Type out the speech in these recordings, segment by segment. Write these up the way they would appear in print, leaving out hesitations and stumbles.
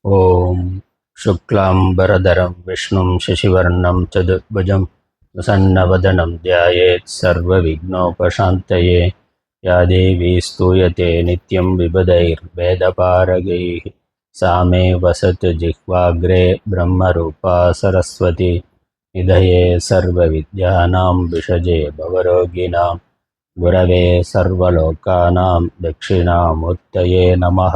ॐ शुक्लाम्बरधरं विष्णुं शशिवर्णं चतुर्भुजं प्रसन्नवदनं ध्यायेत् सर्वविघ्नोपशान्तये। या देवी स्तूयते नित्यं विबुधैर्वेदपारगैः सा मे वसतु जिह्वाग्रे ब्रह्मरूपा सरस्वती। निधये सर्वविद्यानां विषजे भवरोगिणां गुरवे सर्वलोकानां दक्षिणामूर्तये नमः।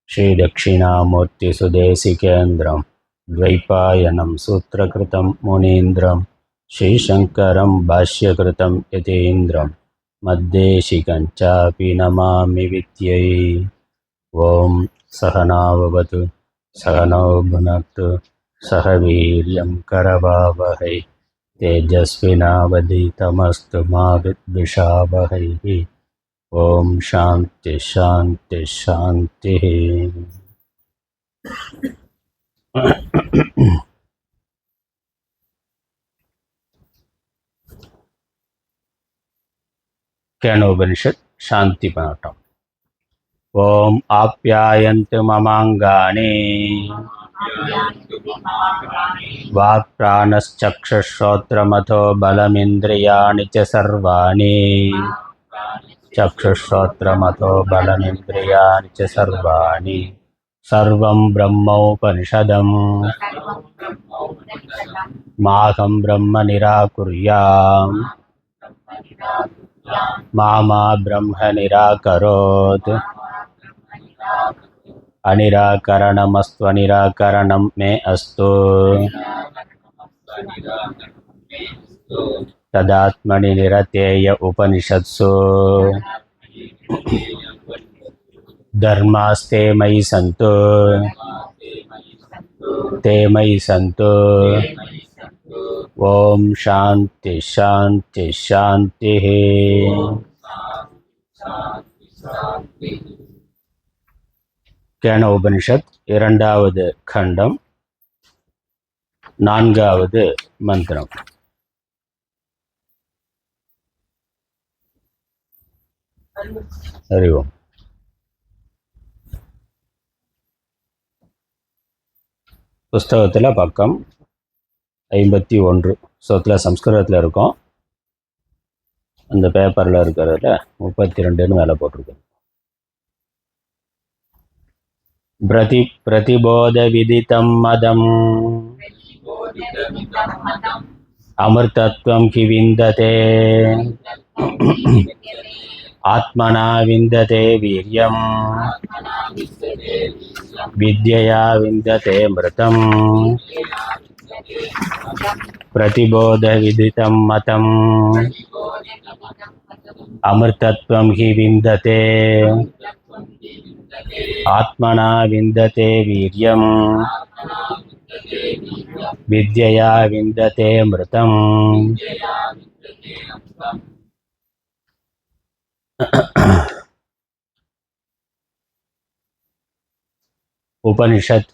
श्रीदक्षिणामूर्तिसुदेशिकेन्द्रं द्वैपायनं सूत्रकृतं मुनीन्द्रं श्रीशङ्करं भाष्यकृतं यतीन्द्रं मद्देशिकं चापि नमामि विद्यै। ॐ सहनाववतु सहनौ भुनक्तु सह वीर्यं करवावहै तेजस्विनावधीतमस्तु मा विद्विषावहैः। ओम शांति शांति शांति। केनोपनिषद शांति पाठम। ओम आप्यायन्तु ममांगानि वाक्प्राणश्चक्षुश्रोत्रमथो बलमिन्द्रियाणि च सर्वाणि। चक्षुश्रोत्रमथो बलमिन्द्रियाणि च सर्वाणि सर्वं ब्रह्मोपनिषदम् माहं ब्रह्म निराकुर्याम् मा ब्रह्म निराकरोत्। अनिराकरणमस्त्वनिराकरणं मे अस्तु। तदात्मनि निरतेय उपनिषत्सु धर्मास्ते मयि सन्तु ते मयि सन्तु। ओम शांति शांति शांति। கேன உபனிஷத் இரண்டாவது खण्डம் நான்காவது மந்திரம். ஹரி ஓம். புஸ்தகத்தில் பக்கம் 51 சோத்தில் சம்ஸ்கிருதத்தில் இருக்கும். அந்த பேப்பரில் இருக்கிறதுல 32ன்னு மேலே போட்டிருக்கேன். प्रतिबोध विदितं मदम् अमृतत्वं हि विन्दते आत्मना विन्दते वीर्यम् विद्यया विन्दते मृतम्। प्रतिबोध विदितं मतम् अमृतत्वं हि विन्दते आत्मना विन्दते वीर्यम् विद्यया विन्दते मृतम्। உபனிஷத்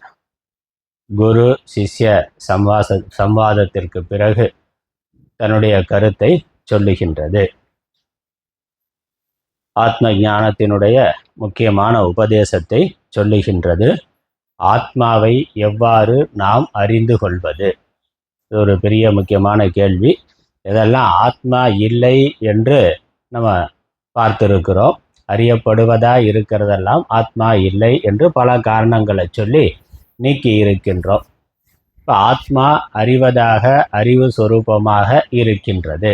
குரு சிஷ்ய சம்வாதத்திற்கு பிறகு தன்னுடைய கருத்தை சொல்லுகின்றது. ஆத்ம ஞானத்தினுடைய முக்கியமான உபதேசத்தை சொல்லுகின்றது. ஆத்மாவை எவ்வாறு நாம் அறிந்து கொள்வது? இது ஒரு பெரிய முக்கியமான கேள்வி. இதெல்லாம் ஆத்மா இல்லை என்று நம்ம பார்த்திருக்கிறோம். அறியப்படுவதா இருக்கிறதெல்லாம் ஆத்மா இல்லை என்று பல காரணங்களை சொல்லி நீக்கி இருக்கின்றோம். இப்போ ஆத்மா அறிவதாக அறிவு சொரூபமாக இருக்கின்றது.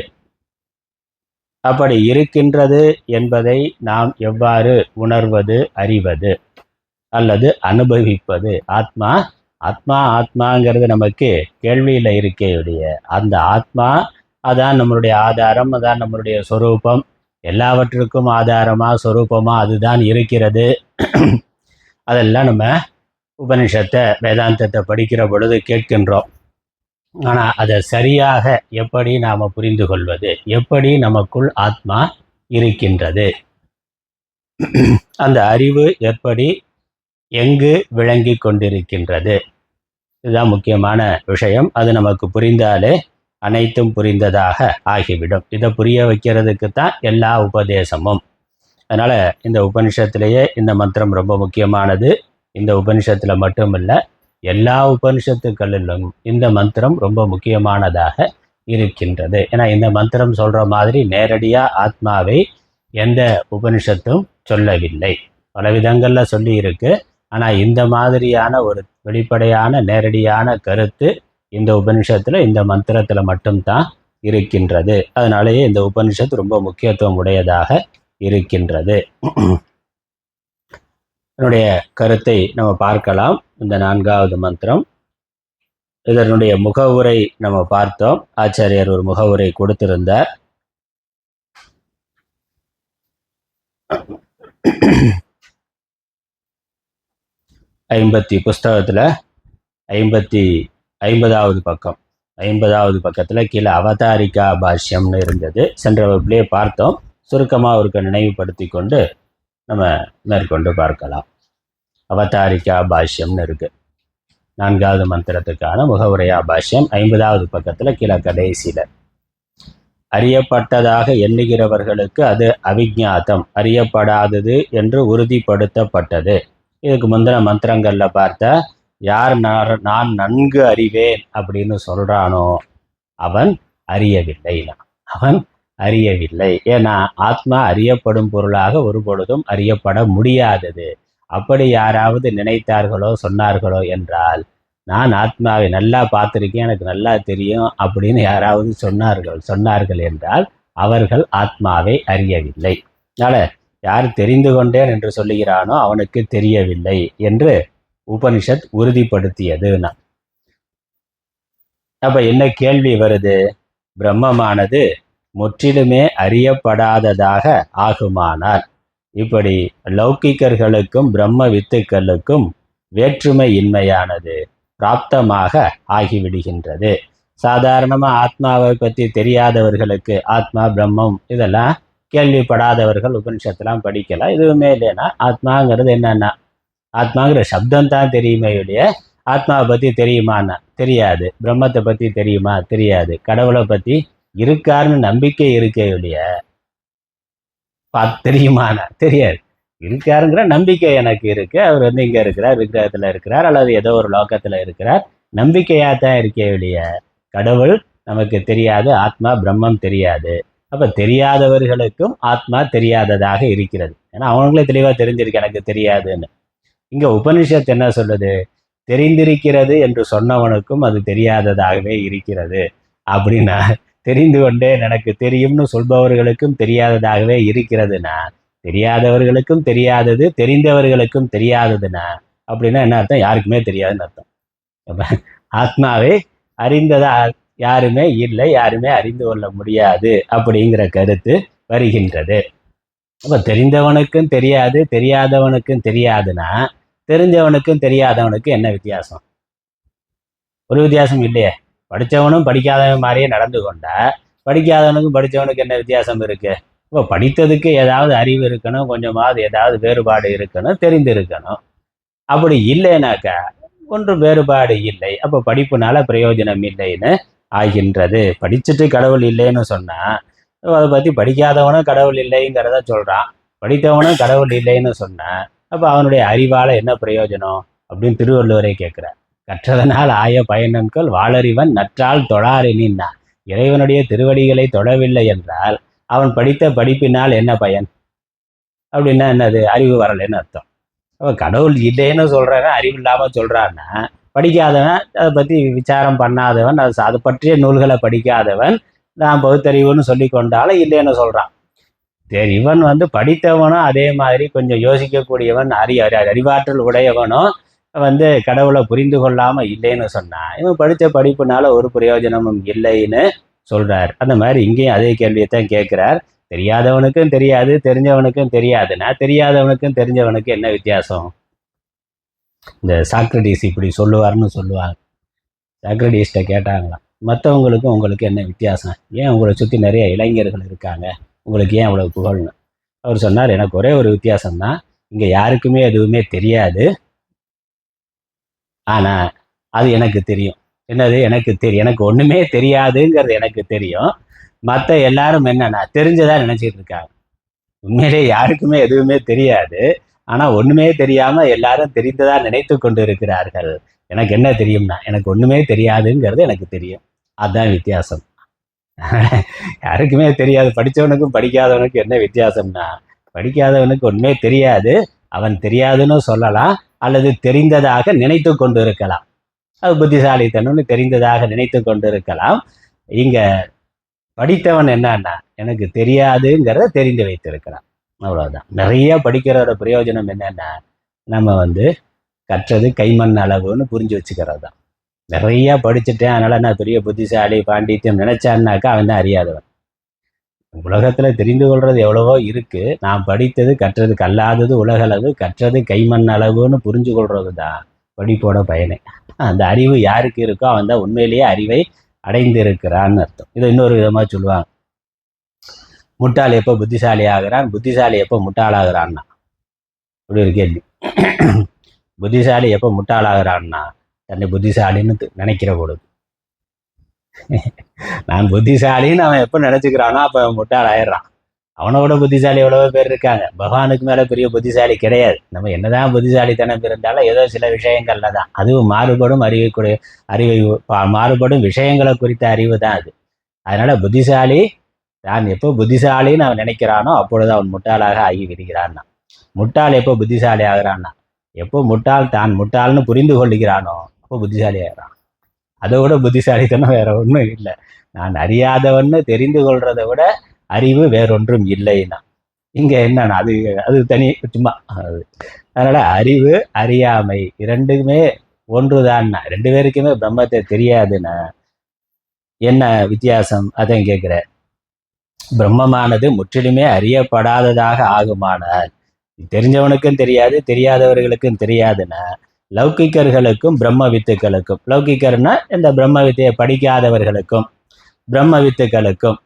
அப்படி இருக்கின்றது என்பதை நாம் எவ்வாறு உணர்வது, அறிவது அல்லது அனுபவிப்பது? ஆத்மாங்கிறது நமக்கு கேள்வியில் இருக்கையுடைய அந்த ஆத்மா அதான் நம்மளுடைய ஆதாரம், அதான் நம்மளுடைய சொரூபம். எல்லாவற்றுக்கும் ஆதாரமாக சொரூபமாக அதுதான் இருக்கிறது. அதெல்லாம் நம்ம உபனிஷத்தை வேதாந்தத்தை படிக்கிற பொழுது கேட்கின்றோம். ஆனால் அதை சரியாக எப்படி நாம் புரிந்து கொள்வது? எப்படி நமக்குள் ஆத்மா இருக்கின்றது? அந்த அறிவு எப்படி எங்கு விளங்கி கொண்டிருக்கின்றது? இதுதான் முக்கியமான விஷயம். அது நமக்கு புரிந்தாலே அனைத்தும் புரிந்ததாக ஆகிவிடும். இதை புரிய வைக்கிறதுக்கு தான் எல்லா உபதேசமும். அதனால் இந்த உபனிஷத்திலேயே இந்த மந்திரம் ரொம்ப முக்கியமானது. இந்த உபனிஷத்துல மட்டுமல்ல, எல்லா உபனிஷத்துக்களிலும் இந்த மந்திரம் ரொம்ப முக்கியமானதாக இருக்கின்றது. ஏன்னா இந்த மந்திரம் சொல்ற மாதிரி நேரடியா ஆத்மாவை எந்த உபனிஷத்தும் சொல்லவில்லை. பல விதங்கள்ல சொல்லி இருக்கு. ஆனா இந்த மாதிரியான ஒரு வெளிப்படையான நேரடியான கருத்து இந்த உபனிஷத்துல இந்த மந்திரத்துல மட்டும்தான் இருக்கின்றது. அதனாலேயே இந்த உபனிஷத்து ரொம்ப முக்கியத்துவம் உடையதாக இருக்கின்றது. இதனுடைய கருத்தை நம்ம பார்க்கலாம். இந்த 4வது மந்திரம், இதனுடைய முகவுரை நம்ம பார்த்தோம். ஆச்சாரியர் ஒரு முகவுரை கொடுத்திருந்தார். புஸ்தகத்துல 50வது பக்கம், 50வது பக்கத்துல கீழே அவதாரிகா பாஷ்யம்னு இருந்தது. சென்ற வகுப்பிலே பார்த்தோம். சுருக்கமாக ஒரு நினைவுபடுத்தி கொண்டு நம்ம மேற்கொண்டு பார்க்கலாம். அவதாரிகா பாஷ்யம்னு இருக்கு. 4வது மந்திரத்துக்கான முகவுரையா பாஷ்யம் 50வது பக்கத்துல கீழே கடைசியில, அறியப்பட்டதாக எண்ணுகிறவர்களுக்கு அது அவிஞாதம், அறியப்படாதது என்று உறுதிப்படுத்தப்பட்டது. இதுக்கு முந்தின மந்திரங்கள்ல பார்த்தா, யார் நான் நன்கு அறிவேன் அப்படின்னு சொல்றானோ அவன் அறியவில்லை. அவன் அறியவில்லை. ஏன்னா ஆத்மா அறியப்படும் பொருளாக ஒரு பொழுதும் அறியப்பட முடியாதது. அப்படி யாராவது நினைத்தார்களோ சொன்னார்களோ என்றால், நான் ஆத்மாவை நல்லா பார்த்துருக்கேன், எனக்கு நல்லா தெரியும் அப்படின்னு யாராவது சொன்னார்கள் என்றால் அவர்கள் ஆத்மாவை அறியவில்லை. அதனால யார் தெரிந்து கொண்டேன் என்று சொல்லுகிறானோ அவனுக்கு தெரியவில்லை என்று உபனிஷத் உறுதிப்படுத்தியதுன்னா. அப்ப என்ன கேள்வி வருது? பிரம்மமானது முற்றிலுமே அறியப்படாததாக ஆகுமானால், இப்படி லௌகிக்கர்களுக்கும் பிரம்ம வித்துக்களுக்கும் வேற்றுமை இன்மையானது பிராப்தமாக ஆகிவிடுகின்றது. சாதாரணமாக ஆத்மாவை பற்றி தெரியாதவர்களுக்கு, ஆத்மா பிரம்மம் இதெல்லாம் கேள்விப்படாதவர்கள் உபனிஷத்துலாம் படிக்கலாம். இதுவுமே இல்லைன்னா ஆத்மாங்கிறது என்னன்னா, ஆத்மாங்கிற சப்தம் தான் தெரியுமே இல்லைய, ஆத்மாவை பற்றி தெரியுமான்னா தெரியாது. பிரம்மத்தை பற்றி தெரியுமா? தெரியாது. கடவுளை பற்றி இருக்காருன்னு நம்பிக்கை இருக்கே இல்லைய, தெரியுமானா தெரியாது. இருக்காருங்கிற நம்பிக்கை எனக்கு இருக்கு. அவர் இங்க இருக்கிறார், விக்கிரகத்துல இருக்கிறார், அல்லது ஏதோ ஒரு லோகத்துல இருக்கிறார், நம்பிக்கையா தான் இருக்கே இல்லைய. கடவுள் நமக்கு தெரியாது, ஆத்மா பிரம்மம் தெரியாது. அப்ப தெரியாதவர்களுக்கும் ஆத்மா தெரியாததாக இருக்கிறது. ஏன்னா அவங்களே தெளிவா தெரிஞ்சிருக்கு எனக்கு தெரியாதுன்னு. இங்க உபனிஷத்து என்ன சொல்லுது? தெரிந்திருக்கிறது என்று சொன்னவனுக்கும் அது தெரியாததாகவே இருக்கிறது அப்படின்னா, தெரிந்து கொண்டே எனக்கு தெரியும்னு சொல்பவர்களுக்கும் தெரியாததாகவே இருக்கிறதுனா, தெரியாதவர்களுக்கும் தெரியாதது தெரிந்தவர்களுக்கும் தெரியாததுன்னா அப்படின்னா என்ன அர்த்தம்? யாருக்குமே தெரியாதுன்னு அர்த்தம். ஆத்மாவை அறிந்ததா யாருமே இல்லை, யாருமே அறிந்து கொள்ள முடியாது அப்படிங்கிற கருத்து வருகின்றது. அப்ப தெரிந்தவனுக்கும் தெரியாது, தெரியாதவனுக்கும் தெரியாதுன்னா தெரிஞ்சவனுக்கும் தெரியாதவனுக்கு என்ன வித்தியாசம்? ஒரு வித்தியாசம் இல்லையே. படித்தவனும் படிக்காதவன் மாதிரியே நடந்து கொண்டா படிக்காதவனுக்கும் படித்தவனுக்கு என்ன வித்தியாசம் இருக்கு? இப்போ படித்ததுக்கு ஏதாவது அறிவு இருக்கணும், கொஞ்சமாவது ஏதாவது வேறுபாடு இருக்கணும், தெரிந்திருக்கணும். அப்படி இல்லைனாக்கா ஒன்றும் வேறுபாடு இல்லை. அப்போ படிப்புனால பிரயோஜனம் இல்லைன்னு ஆகின்றது. படிச்சுட்டு கடவுள் இல்லைன்னு சொன்னா அதை பற்றி படிக்காதவனும் கடவுள் இல்லைங்கிறத சொல்றான், படித்தவனும் கடவுள் இல்லைன்னு சொன்னா அப்போ அவனுடைய அறிவால என்ன பிரயோஜனம் அப்படின்னு திருவள்ளுவரை கேட்கிறார். கற்றதனால் ஆய பயனன்கள் வாளறிவன் நற்றால் தொழாரெனின்னா, இறைவனுடைய திருவடிகளை தொடவில்லை என்றால் அவன் படித்த படிப்பினால் என்ன பயன்? அப்படின்னா என்னது? அறிவு வரலைன்னு அர்த்தம். அவன் கடவுள் இல்லைன்னு சொல்றவன் அறிவு இல்லாம சொல்றான்னா, படிக்காதவன், அதை பற்றி விசாரம் பண்ணாதவன், அது பற்றிய நூல்களை படிக்காதவன் நான் பகுத்தறிவுன்னு சொல்லி கொண்டாலும் இல்லைன்னு சொல்றான். சரி, இவன் படித்தவனும் அதே மாதிரி கொஞ்சம் யோசிக்கக்கூடியவன், அறிவாற்றல் உடையவனும் கடவுளை புரிந்து கொள்ளாம இல்லைன்னு சொன்னா இவன் படித்த படிப்புனால ஒரு பிரயோஜனமும் இல்லைன்னு சொல்றார். அந்த மாதிரி இங்கேயும் அதே கேள்வியைத்தான் கேட்கிறார். தெரியாதவனுக்கும் தெரியாது, தெரிஞ்சவனுக்கும் தெரியாதுன்னா தெரியாதவனுக்கும் தெரிஞ்சவனுக்கு என்ன வித்தியாசம்? இந்த சாக்ரட்டிஸ் இப்படி சொல்லுவார்னு சொல்லுவாங்க. சாக்ரட்டிஸ்ட கேட்டாங்களாம், மற்றவங்களுக்கும் உங்களுக்கு என்ன வித்தியாசம்? ஏன் உங்களை சுற்றி நிறைய இளைஞர்கள் இருக்காங்க, உங்களுக்கு ஏன் அவ்வளவு புகழ்னு? அவர் சொன்னார், எனக்கு ஒரே ஒரு வித்தியாசம்தான், இங்கே யாருக்குமே எதுவுமே தெரியாது, ஆனால் அது எனக்கு தெரியும். என்னது எனக்கு தெரியும்? எனக்கு ஒன்றுமே தெரியாதுங்கிறது எனக்கு தெரியும். மற்ற எல்லாரும் என்னன்னா தெரிஞ்சதா நினச்சிட்டு இருக்காங்க. உண்மையிலே யாருக்குமே எதுவுமே தெரியாது, ஆனால் ஒன்றுமே தெரியாமல் எல்லாரும் தெரிந்ததா நினைத்து கொண்டு இருக்கிறார்கள். எனக்கு என்ன தெரியும்னா, எனக்கு ஒன்றுமே தெரியாதுங்கிறது எனக்கு தெரியும். அதுதான் வித்தியாசம். யாருக்குமே தெரியாது. படித்தவனுக்கும் படிக்காதவனுக்கும் என்ன வித்தியாசம்னா, படிக்காதவனுக்கு ஒன்றுமே தெரியாது. அவன் தெரியாதுன்னு சொல்லலாம், அல்லது தெரிந்ததாக நினைத்து கொண்டு இருக்கலாம். அது புத்திசாலித்தனம்னு தெரிந்ததாக நினைத்து கொண்டு இருக்கலாம். இங்க படித்தவன் என்னன்னா, எனக்கு தெரியாதுங்கிறத தெரிந்து வைத்திருக்கிறான். அவ்வளவுதான். நிறைய படிக்கிறோட பிரயோஜனம் என்னன்னா, நம்ம கற்றது கைமண் அளவுன்னு புரிஞ்சு வச்சுக்கிறது தான். நிறைய படிச்சுட்டேன், அதனால நான் பெரிய புத்திசாலி பாண்டித்யம் நினைச்சான்னாக்கா அவன் தான் அறியாதவன். உலகத்துல தெரிந்து கொள்றது எவ்வளவோ இருக்கு. நான் படித்தது கற்றது கல்லாதது உலகளவு, கற்றது கைமண் அளவுன்னு புரிஞ்சு கொள்றது தான் படிப்போட பயனே. அந்த அறிவு யாருக்கு இருக்கோ அவன் தான் உண்மையிலேயே அறிவை அடைந்திருக்கிறான்னு அர்த்தம். இதை இன்னொரு விதமா சொல்லுவாங்க. முட்டாள் எப்போ புத்திசாலி ஆகிறான், புத்திசாலி எப்போ முட்டாளாகிறான்னா, இப்படி ஒரு கேள்வி. புத்திசாலி எப்போ முட்டாளாகிறான்னா, தன்னை புத்திசாலின்னு நினைக்கிற பொழுது. நான் புத்திசாலின்னு அவன் எப்போ நினைச்சுக்கிறானோ அப்போ அவன் முட்டாள் ஆயிடுறான். அவனோட புத்திசாலி எவ்வளவோ பேர் இருக்காங்க. பகவானுக்கு மேலே பெரிய புத்திசாலி கிடையாது. நம்ம என்னதான் புத்திசாலித்தனம் இருந்தாலும் ஏதோ சில விஷயங்கள்ல தான். அதுவும் மாறுபடும் அறிவை மாறுபடும் விஷயங்களை குறித்த அறிவு தான் அது. அதனால புத்திசாலி தான் எப்போ புத்திசாலின்னு அவன் நினைக்கிறானோ அப்பொழுது அவன் முட்டாளாக ஆகி விடுகிறான்னா. முட்டாள் எப்போ புத்திசாலி ஆகிறான்னா, எப்போ முட்டாள் தான் முட்டாள்னு புரிந்து கொள்ளுகிறானோ அப்போ புத்திசாலி ஆகிறான். அதோட புத்திசாலித்தனம் வேற ஒன்றும் இல்லை. நான் அறியாதவன்னு தெரிந்து கொள்றதை விட அறிவு வேறொன்றும் இல்லைன்னா, இங்க என்னன்னா அது அது தனி சும்மா. அதனால அறிவு அறியாமை இரண்டுமே ஒன்றுதான்னா, ரெண்டு பேருக்குமே பிரம்மத்தை தெரியாதுன்னா என்ன வித்தியாசம்? அதான் கேட்கிற. பிரம்மமானது முற்றிலுமே அறியப்படாததாக ஆகுமானால், தெரிஞ்சவனுக்கும் தெரியாது தெரியாதவர்களுக்கும் தெரியாதுன்னா, லௌகிக்கர்களுக்கும் பிரம்ம வித்துக்களுக்கும், லௌகிக்கர்னா இந்த பிரம்ம வித்தையை படிக்காதவர்களுக்கும் பிரம்ம வித்துக்களுக்கும்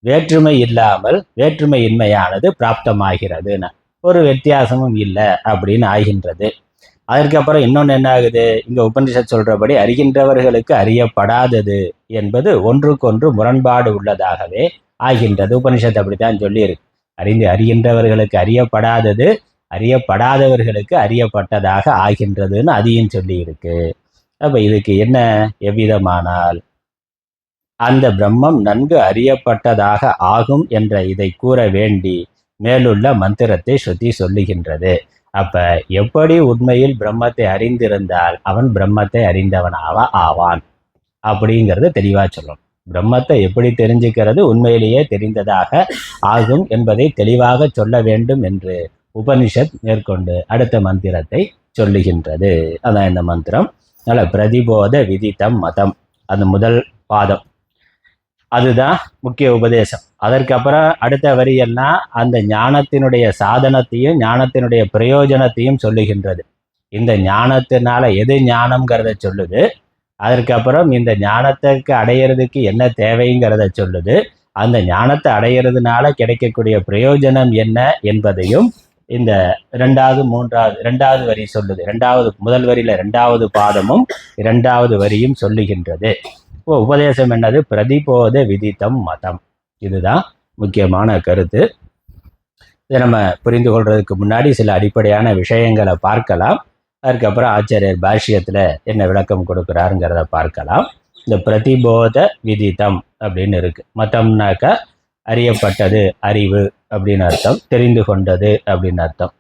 வேற்றுமை இல்லாமல் வேற்றுமை இன்மையானது பிராப்தமாகிறதுன்னு, ஒரு வித்தியாசமும் இல்லை அப்படின்னு ஆகின்றது. அதற்கப்புறம் இன்னொன்று என்ன ஆகுது? இங்க உபனிஷத் சொல்றபடி அறிகின்றவர்களுக்கு அறியப்படாதது என்பது ஒன்றுக்கொன்று முரண்பாடு உள்ளதாகவே ஆகின்றது. உபனிஷத் அப்படித்தான் சொல்லியிருக்கு. அறிகின்றவர்களுக்கு அறியப்படாதது அறியப்படாதவர்களுக்கு அறியப்பட்டதாக ஆகின்றதுன்னு அதையும் சொல்லி இருக்கு. அப்ப இதுக்கு என்ன எவ்விதமானால், அந்த பிரம்மம் நன்கு அறியப்பட்டதாக ஆகும் என்ற இதை கூற வேண்டி மேலுள்ள மந்திரத்தை ஸ்ருதி சொல்லுகின்றது. அப்ப எப்படி உண்மையில் பிரம்மத்தை அறிந்திருந்தால் அவன் பிரம்மத்தை அறிந்தவனாக ஆவான் அப்படிங்கிறத தெளிவா சொல்லணும். பிரம்மத்தை எப்படி தெரிஞ்சுக்கிறது? உண்மையிலேயே தெரிந்ததாக ஆகும் என்பதை தெளிவாக சொல்ல வேண்டும் என்று உபனிஷத் மேற்கொண்டு அடுத்த மந்திரத்தை சொல்லுகின்றது. அதான் இந்த மந்திரம். அதனால பிரதிபோத விதித்தம் மதம், அந்த முதல் பாதம் அதுதான் முக்கிய உபதேசம். அதற்கப்புறம் அடுத்த வரியெல்லாம் அந்த ஞானத்தினுடைய சாதனத்தையும் ஞானத்தினுடைய பிரயோஜனத்தையும் சொல்லுகின்றது. இந்த ஞானத்தினால எது ஞானம்ங்கிறத சொல்லுது. அதற்கப்புறம் இந்த ஞானத்துக்கு அடையிறதுக்கு என்ன தேவைங்கிறத சொல்லுது. அந்த ஞானத்தை அடையிறதுனால கிடைக்கக்கூடிய பிரயோஜனம் என்ன என்பதையும் இந்த ரெண்டாவது வரி சொல்லுது. முதல் வரியில இரண்டாவது பாதமும் இரண்டாவது வரியும் சொல்லுகின்றது. உபதேசம் என்னது? பிரதிபோத விதித்தம் மதம். இதுதான் முக்கியமான கருத்து. இதை நம்ம புரிந்து கொள்றதுக்கு முன்னாடி சில அடிப்படையான விஷயங்களை பார்க்கலாம். அதுக்கப்புறம் ஆச்சாரியர் பாஷ்யத்துல என்ன விளக்கம் கொடுக்குறாருங்கிறத பார்க்கலாம். இந்த பிரதிபோத விதித்தம் அப்படின்னு இருக்கு. மதம்னாக்கா அறியப்பட்டது, அறிவு அப்படின்னு அர்த்தம். தெரிந்து கொண்டது அப்படின்னு அர்த்தம்.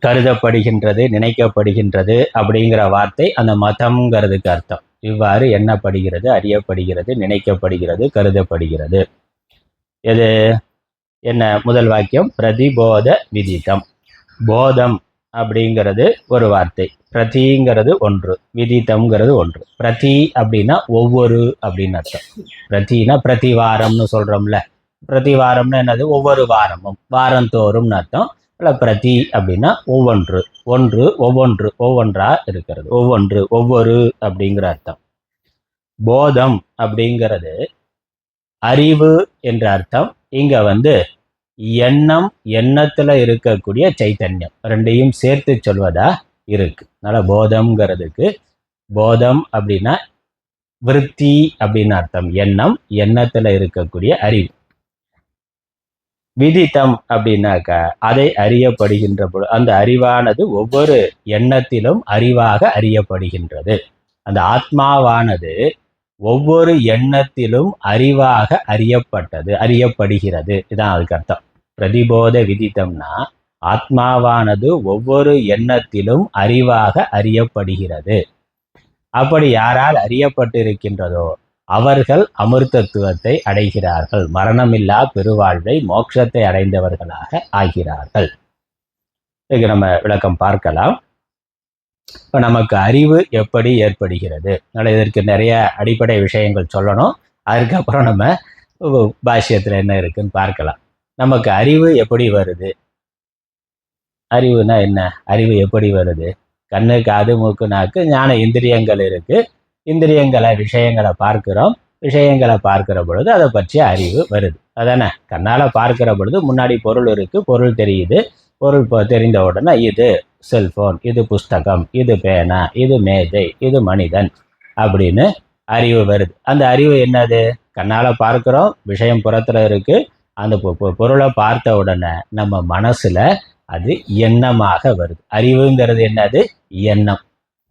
கருதப்படுகின்றது, நினைக்கப்படுகின்றது அப்படிங்கிற வார்த்தை அந்த மதம்ங்கிறதுக்கு அர்த்தம். இவ்வாறு எண்ணப்படுகிறது, அறியப்படுகிறது, நினைக்கப்படுகிறது, கருதப்படுகிறது. எது என்ன? முதல் வாக்கியம் பிரதிபோத விதித்தம். போதம் அப்படிங்கிறது ஒரு வார்த்தை, பிரதிங்கிறது ஒன்று, விதித்தம்ங்கிறது ஒன்று. பிரதி அப்படின்னா ஒவ்வொரு அப்படின்னு அர்த்தம். பிரதினா பிரதிவாரம்னு சொல்றோம்ல. பிரதிவாரம்னு என்னது? ஒவ்வொரு வாரமும், வாரந்தோறும்னு அர்த்தம். பிரதி அப்படின்னா ஒவ்வொன்று, ஒன்று, ஒவ்வொன்று, ஒவ்வொன்றா இருக்கிறது, ஒவ்வொன்று, ஒவ்வொரு அப்படிங்கிற அர்த்தம். போதம் அப்படிங்கிறது அறிவு என்ற அர்த்தம். இங்க எண்ணம், எண்ணத்துல இருக்கக்கூடிய சைத்தன்யம் ரெண்டையும் சேர்த்து சொல்வதா இருக்கு. அதனால போதம்ங்கிறதுக்கு, போதம் அப்படின்னா விருத்தி அப்படின்னு அர்த்தம். எண்ணம், எண்ணத்துல இருக்கக்கூடிய அறிவு. விதித்தம் அப்படின்னாக்கா அதை அறியப்படுகின்ற பொழுது அந்த அறிவானது ஒவ்வொரு எண்ணத்திலும் அறிவாக அறியப்படுகின்றது. அந்த ஆத்மாவானது ஒவ்வொரு எண்ணத்திலும் அறிவாக அறியப்படுகிறது. இதான் அதுக்கு அர்த்தம். பிரதிபோத விதித்தம்னா ஆத்மாவானது ஒவ்வொரு எண்ணத்திலும் அறிவாக அறியப்படுகிறது. அப்படி யாரால் அறியப்பட்டிருக்கின்றதோ அவர்கள் அமிர்தத்துவத்தை அடைகிறார்கள், மரணமில்லா பெருவாழ்வை மோட்சத்தை அடைந்தவர்களாக ஆகிறார்கள். இதுக்கு நம்ம விளக்கம் பார்க்கலாம். இப்போ நமக்கு அறிவு எப்படி ஏற்படுகிறது, இதற்கு நிறைய அடிப்படை விஷயங்கள் சொல்லணும். அதுக்கப்புறம் நம்ம பாஷ்யத்தில் என்ன இருக்குன்னு பார்க்கலாம். நமக்கு அறிவு எப்படி வருது? அறிவுனா என்ன? அறிவு எப்படி வருது? கண்ணு, காது, மூக்கு, நாக்கு, ஞான இந்திரியங்கள் இருக்கு. இந்திரியங்களை விஷயங்களை பார்க்கிறோம். விஷயங்களை பார்க்கிற பொழுது அதை பற்றிய அறிவு வருது. அதானே? கண்ணால் பார்க்கிற பொழுது முன்னாடி பொருள் இருக்கு, பொருள் தெரியுது. பொருள் தெரிந்த உடனே இது செல்போன், இது புஸ்தகம், இது பேனா, இது மேஜை, இது மனிதன் அப்படின்னு அறிவு வருது. அந்த அறிவு என்னது? கண்ணால் பார்க்கிறோம், விஷயம் புறத்துல இருக்கு. அந்த பொருளை பார்த்த உடனே நம்ம மனசுல அது எண்ணமாக வருது. அறிவுங்கிறது என்னது? எண்ணம்.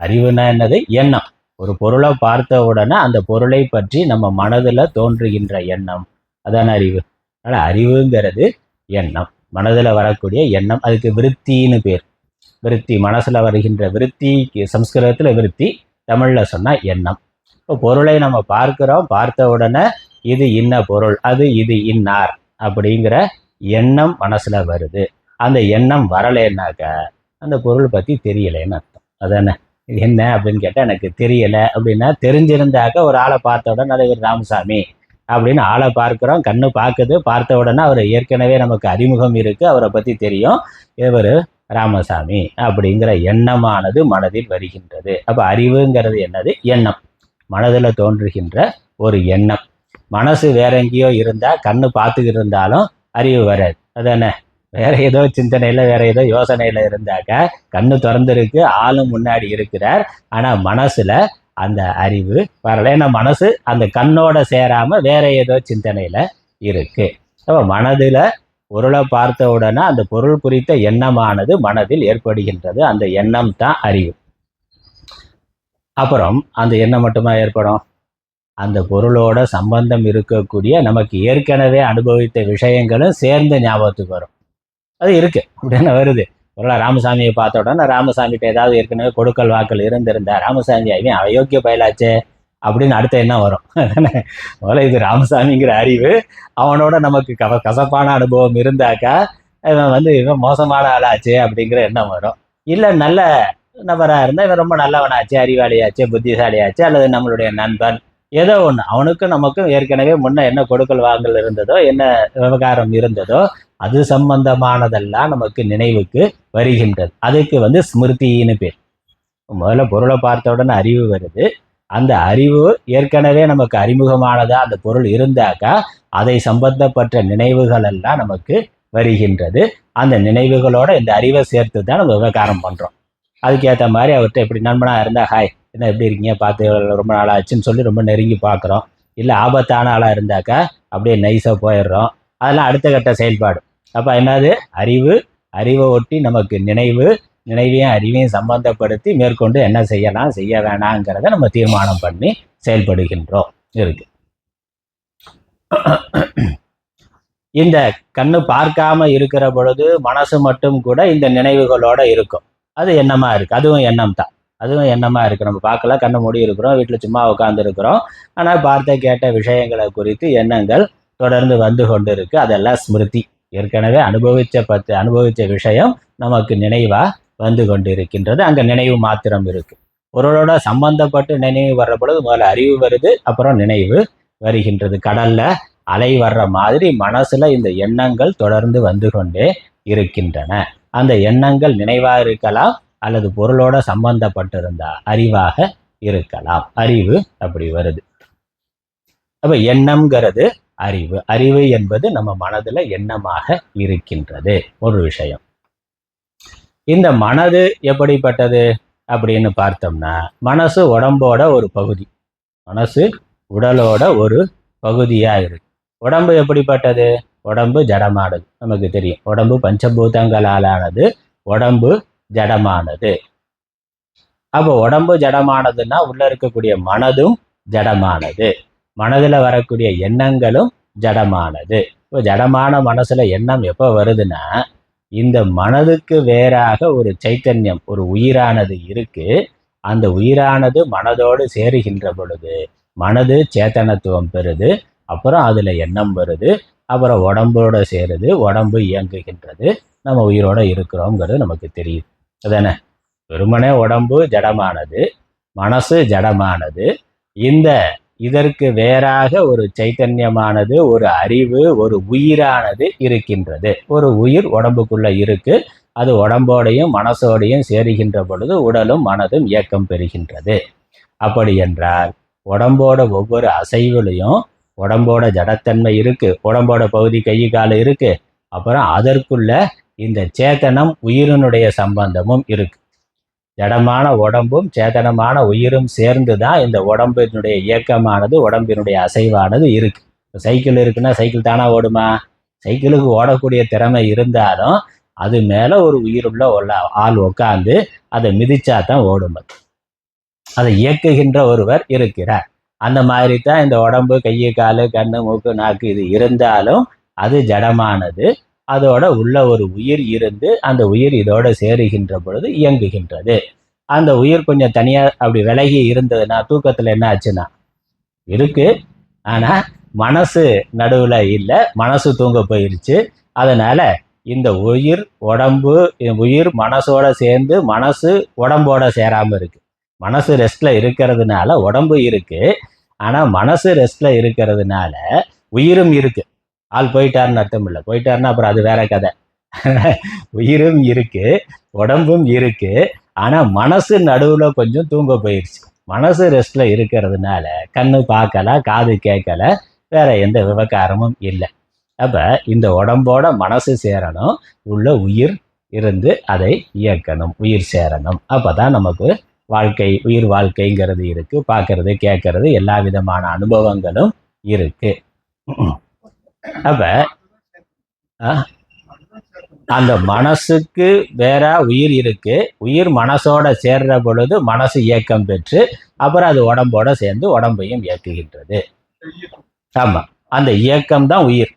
அறிவுனா என்னது? எண்ணம். ஒரு பொருளை பார்த்த உடனே அந்த பொருளை பற்றி நம்ம மனதில் தோன்றுகின்ற எண்ணம், அதான அறிவு. அதனால் அறிவுங்கிறது எண்ணம், மனதில் வரக்கூடிய எண்ணம். அதுக்கு விருத்தின்னு பேர். விருத்தி, மனசில் வருகின்ற விருத்தி, சம்ஸ்கிருதத்தில் விருத்தி, தமிழில் சொன்னால் எண்ணம். இப்போ பொருளை நம்ம பார்க்கிறோம், பார்த்த உடனே இது இன்ன பொருள், அது இது இன்னார் அப்படிங்கிற எண்ணம் மனசில் வருது. அந்த எண்ணம் வரலைன்னாக்க அந்த பொருள் பற்றி தெரியலைன்னு அர்த்தம். அதானே? என்ன அப்படின்னு கேட்டால் எனக்கு தெரியலை அப்படின்னா, தெரிஞ்சிருந்தாக்க ஒரு ஆளை பார்த்த உடனே அது ஒரு ராமசாமி அப்படின்னு ஆளை பார்க்குறோம், கண்ணு பார்க்குது, பார்த்த உடனே அவர் ஏற்கனவே நமக்கு அறிமுகம் இருக்குது, அவரை பற்றி தெரியும், இவர் ராமசாமி அப்படிங்கிற எண்ணமானது மனதில் வருகின்றது. அப்போ அறிவுங்கிறது என்னது? எண்ணம், மனதில் தோன்றுகின்ற ஒரு எண்ணம். மனசு வேற எங்கேயோ இருந்தால், கண்ணு பார்த்துக்கிட்டு இருந்தாலும் அறிவு வராது. அதானே? வேற ஏதோ சிந்தனையில், வேற ஏதோ யோசனையில் இருந்தாக்க கண்ணு திறந்துருக்கு, ஆளும் முன்னாடி இருக்கிறார், ஆனால் மனசில் அந்த அறிவு வரல. ஏன்னா மனசு அந்த கண்ணோட சேராமல் வேற ஏதோ சிந்தனையில் இருக்கு. அப்போ மனதில் பொருளை பார்த்த உடனே அந்த பொருள் குறித்த எண்ணமானது மனதில் ஏற்படுகின்றது. அந்த எண்ணம் தான் அறிவு. அப்புறம் அந்த எண்ணம் மட்டுமா ஏற்படும்? அந்த பொருளோட சம்பந்தம் இருக்கக்கூடிய நமக்கு ஏற்கனவே அனுபவித்த விஷயங்களும் சேர்ந்து ஞாபகத்துக்கு வரும். அது இருக்கு அப்படின்னு வருது. ஒரு ராமசாமியை பார்த்த உடனே ராமசாமிகிட்ட ஏதாவது ஏற்கனவே கொடுக்கல் வாக்கல் இருந்திருந்தா, ராமசாமி அவன் அயோக்கிய பயலாச்சே அப்படின்னு அடுத்த எண்ணம் வரும். முதல்ல இது ராமசாமிங்கிற அறிவு, அவனோட நமக்கு கசப்பான அனுபவம் இருந்தாக்கா இவன் மோசமான ஆளாச்சே அப்படிங்கிற எண்ணம் வரும். இல்லை நல்ல நபராக இருந்தால் இவன் ரொம்ப நல்லவனாச்சே, அறிவாளியாச்சே, புத்திசாலியாச்சே, அல்லது நம்மளுடைய நண்பன், ஏதோ ஒன்று அவனுக்கும் நமக்கும் ஏற்கனவே முன்ன என்ன கொடுக்கல் வாங்கல் இருந்ததோ, என்ன விவகாரம் இருந்ததோ, அது சம்பந்தமானதெல்லாம் நமக்கு நினைவுக்கு வருகின்றது. அதுக்கு ஸ்மிருதின்னு பேர். முதல்ல பொருளை பார்த்த உடனே அறிவு வருது. அந்த அறிவு ஏற்கனவே நமக்கு அறிமுகமானதா அந்த பொருள் இருந்தாக்கா அதை சம்பந்தப்பட்ட நினைவுகள் எல்லாம் நமக்கு வருகின்றது. அந்த நினைவுகளோட இந்த அறிவை சேர்த்து தான் நம்ம விவகாரம் பண்ணுறோம். அதுக்கேற்ற மாதிரி அவர்கிட்ட எப்படி நண்பனாக இருந்தால், ஹாய் என்ன எப்படி இருக்கீங்க, பார்த்து ரொம்ப நாள் ஆச்சுன்னு சொல்லி ரொம்ப நெருங்கி பார்க்குறோம். இல்லை ஆபத்தான ஆளாக இருந்தாக்கா அப்படியே நைஸாக போயிடுறோம். அதெல்லாம் அடுத்த கட்ட செயல்பாடு. அப்போ என்னது? அறிவை ஒட்டி நமக்கு நினைவையும் அறிவையும் சம்பந்தப்படுத்தி மேற்கொண்டு என்ன செய்யலாம், செய்ய வேணாங்கிறத நம்ம தீர்மானம் பண்ணி செயல்படுகின்றோம் இருக்கு. இந்த கண்ணு பார்க்காம இருக்கிற பொழுது மனசு மட்டும் கூட இந்த நினைவுகளோட இருக்கும். அது எண்ணமா இருக்கு, அதுவும் எண்ணம் தான். அதுவும் எண்ணமா இருக்கு. நம்ம பார்க்கல, கண்ணு மூடி இருக்கிறோம், வீட்டில் சும்மா உட்கார்ந்து இருக்கிறோம். ஆனால் பார்த்த கேட்ட விஷயங்களை குறித்து எண்ணங்கள் தொடர்ந்து வந்து கொண்டு இருக்கு. அதெல்லாம் ஸ்மிருதி. ஏற்கனவே அனுபவிச்ச விஷயம் நமக்கு நினைவா வந்து கொண்டு இருக்கின்றது. அங்க நினைவு மாத்திரம் இருக்கு. பொருளோட சம்பந்தப்பட்டு நினைவு வர்ற பொழுது முதல்ல அறிவு வருது, அப்புறம் நினைவு வருகின்றது. கடல்ல அலை வர்ற மாதிரி மனசுல இந்த எண்ணங்கள் தொடர்ந்து வந்து கொண்டே இருக்கின்றன. அந்த எண்ணங்கள் நினைவா இருக்கலாம், அல்லது பொருளோட சம்பந்தப்பட்டிருந்தா அறிவாக இருக்கலாம். அறிவு அப்படி வருது. அப்ப எண்ணம்ங்கிறது அறிவு. அறிவு என்பது நம்ம மனதுல எண்ணமாக இருக்கின்றது ஒரு விஷயம். இந்த மனது எப்படிப்பட்டது அப்படின்னு பார்த்தோம்னா, மனசு உடம்போட ஒரு பகுதி. மனசு உடலோட ஒரு பகுதியா இருக்கு. உடம்பு எப்படிப்பட்டது? உடம்பு ஜடமானது. நமக்கு தெரியும், உடம்பு பஞ்சபூதங்களாலானது, உடம்பு ஜடமானது. அப்போ உடம்பு ஜடமானதுன்னா உள்ள இருக்கக்கூடிய மனதும் ஜடமானது, மனதுல வரக்கூடிய எண்ணங்களும் ஜடமானது. இப்போ ஜடமான மனசுல எண்ணம் எப்போ வருதுன்னா, இந்த மனதுக்கு வேறாக ஒரு சைத்தன்யம், ஒரு உயிரானது இருக்கு. அந்த உயிரானது மனதோடு சேருகின்ற பொழுது மனது சேத்தனத்துவம் பெறுது. அப்புறம் அதுல எண்ணம் வருது. அப்புறம் உடம்போட சேருது, உடம்பு இயங்குகின்றது, நம்ம உயிரோட இருக்கிறோங்கிறது நமக்கு தெரியுது. அதானே? வெறுமனே உடம்பு ஜடமானது, மனசு ஜடமானது. இதற்கு வேறாக ஒரு சைத்தன்யமானது, ஒரு அறிவு, ஒரு உயிரானது இருக்கின்றது. ஒரு உயிர் உடம்புக்குள்ள இருக்கு. அது உடம்போடையும் மனசோடையும் சேருகின்ற பொழுது உடலும் மனதும் இயக்கம் பெறுகின்றது. அப்படி என்றால் உடம்போட ஒவ்வொரு அசைவுலையும் உடம்போட ஜடத்தன்மை இருக்கு, உடம்போட பகுதி கை கால் இருக்கு. அப்புறம் அதற்குள்ள இந்த சேத்தனம் உயிரினுடைய சம்பந்தமும் இருக்கு. ஜடமான உடம்பும் சேதனமான உயிரும் சேர்ந்து தான் இந்த உடம்பினுடைய இயக்கமானது, உடம்பினுடைய அசைவானது இருக்கு. சைக்கிள் இருக்குன்னா சைக்கிள் தானா ஓடுமா? சைக்கிளுக்கு ஓடக்கூடிய திறமை இருந்தாலும் அது மேல ஒரு உயிருள்ள ஆள் உட்காந்து அதை மிதிச்சா தான் ஓடும். அதை இயக்குகின்ற ஒருவர் இருக்கிறார். அந்த மாதிரி தான் இந்த உடம்பு, கை காலு, கண்ணு, மூக்கு, நாக்கு இது இருந்தாலும் அது ஜடமானது. அதோட உள்ள ஒரு உயிர் இருந்து அந்த உயிர் இதோட சேருகின்ற பொழுது இயங்குகின்றது. அந்த உயிர் கொஞ்சம் தனியா அப்படி விலகி இருந்ததுன்னா தூக்கத்துல என்ன ஆச்சுன்னா இருக்கு, ஆனா மனசு நடுவுல இல்லை, மனசு தூங்க போயிருச்சு. அதனால இந்த உயிர் மனசோட சேர்ந்து மனசு உடம்போட சேராம இருக்கு. மனசு ரெஸ்ட்ல இருக்கிறதுனால உடம்பு இருக்கு, ஆனா மனசு ரெஸ்ட்ல இருக்கிறதுனால உயிரும் இருக்கு. ஆள் போயிட்டாருன்னு அர்த்தம் இல்லை, போயிட்டாருன்னா அப்புறம் அது வேற கதை. உயிரும் இருக்கு, உடம்பும் இருக்கு, ஆனா மனசு நடுவுல கொஞ்சம் தூங்க போயிடுச்சு. மனசு ரெஸ்ட்ல இருக்கிறதுனால கண்ணு பார்க்கல, காது கேட்கல, வேற எந்த விவகாரமும் இல்லை. அப்ப இந்த உடம்போட மனசு சேரணும், உள்ள உயிர் இருந்து அதை இயக்கணும், உயிர் சேரணும். அப்பதான் நமக்கு வாழ்க்கை, உயிர் வாழ்க்கைங்கிறது இருக்கு, பார்க்கறது, கேட்கறது, எல்லா விதமான அனுபவங்களும் இருக்கு. அப்ப அந்த மனசுக்கு வேற உயிர் இருக்கு. உயிர் மனசோட சேர்ற பொழுது மனசு இயக்கம் பெற்று அப்புறம் அது உடம்போட சேர்ந்து உடம்பையும் இயக்குகின்றது. ஆமா, அந்த இயக்கம் தான் உயிர்.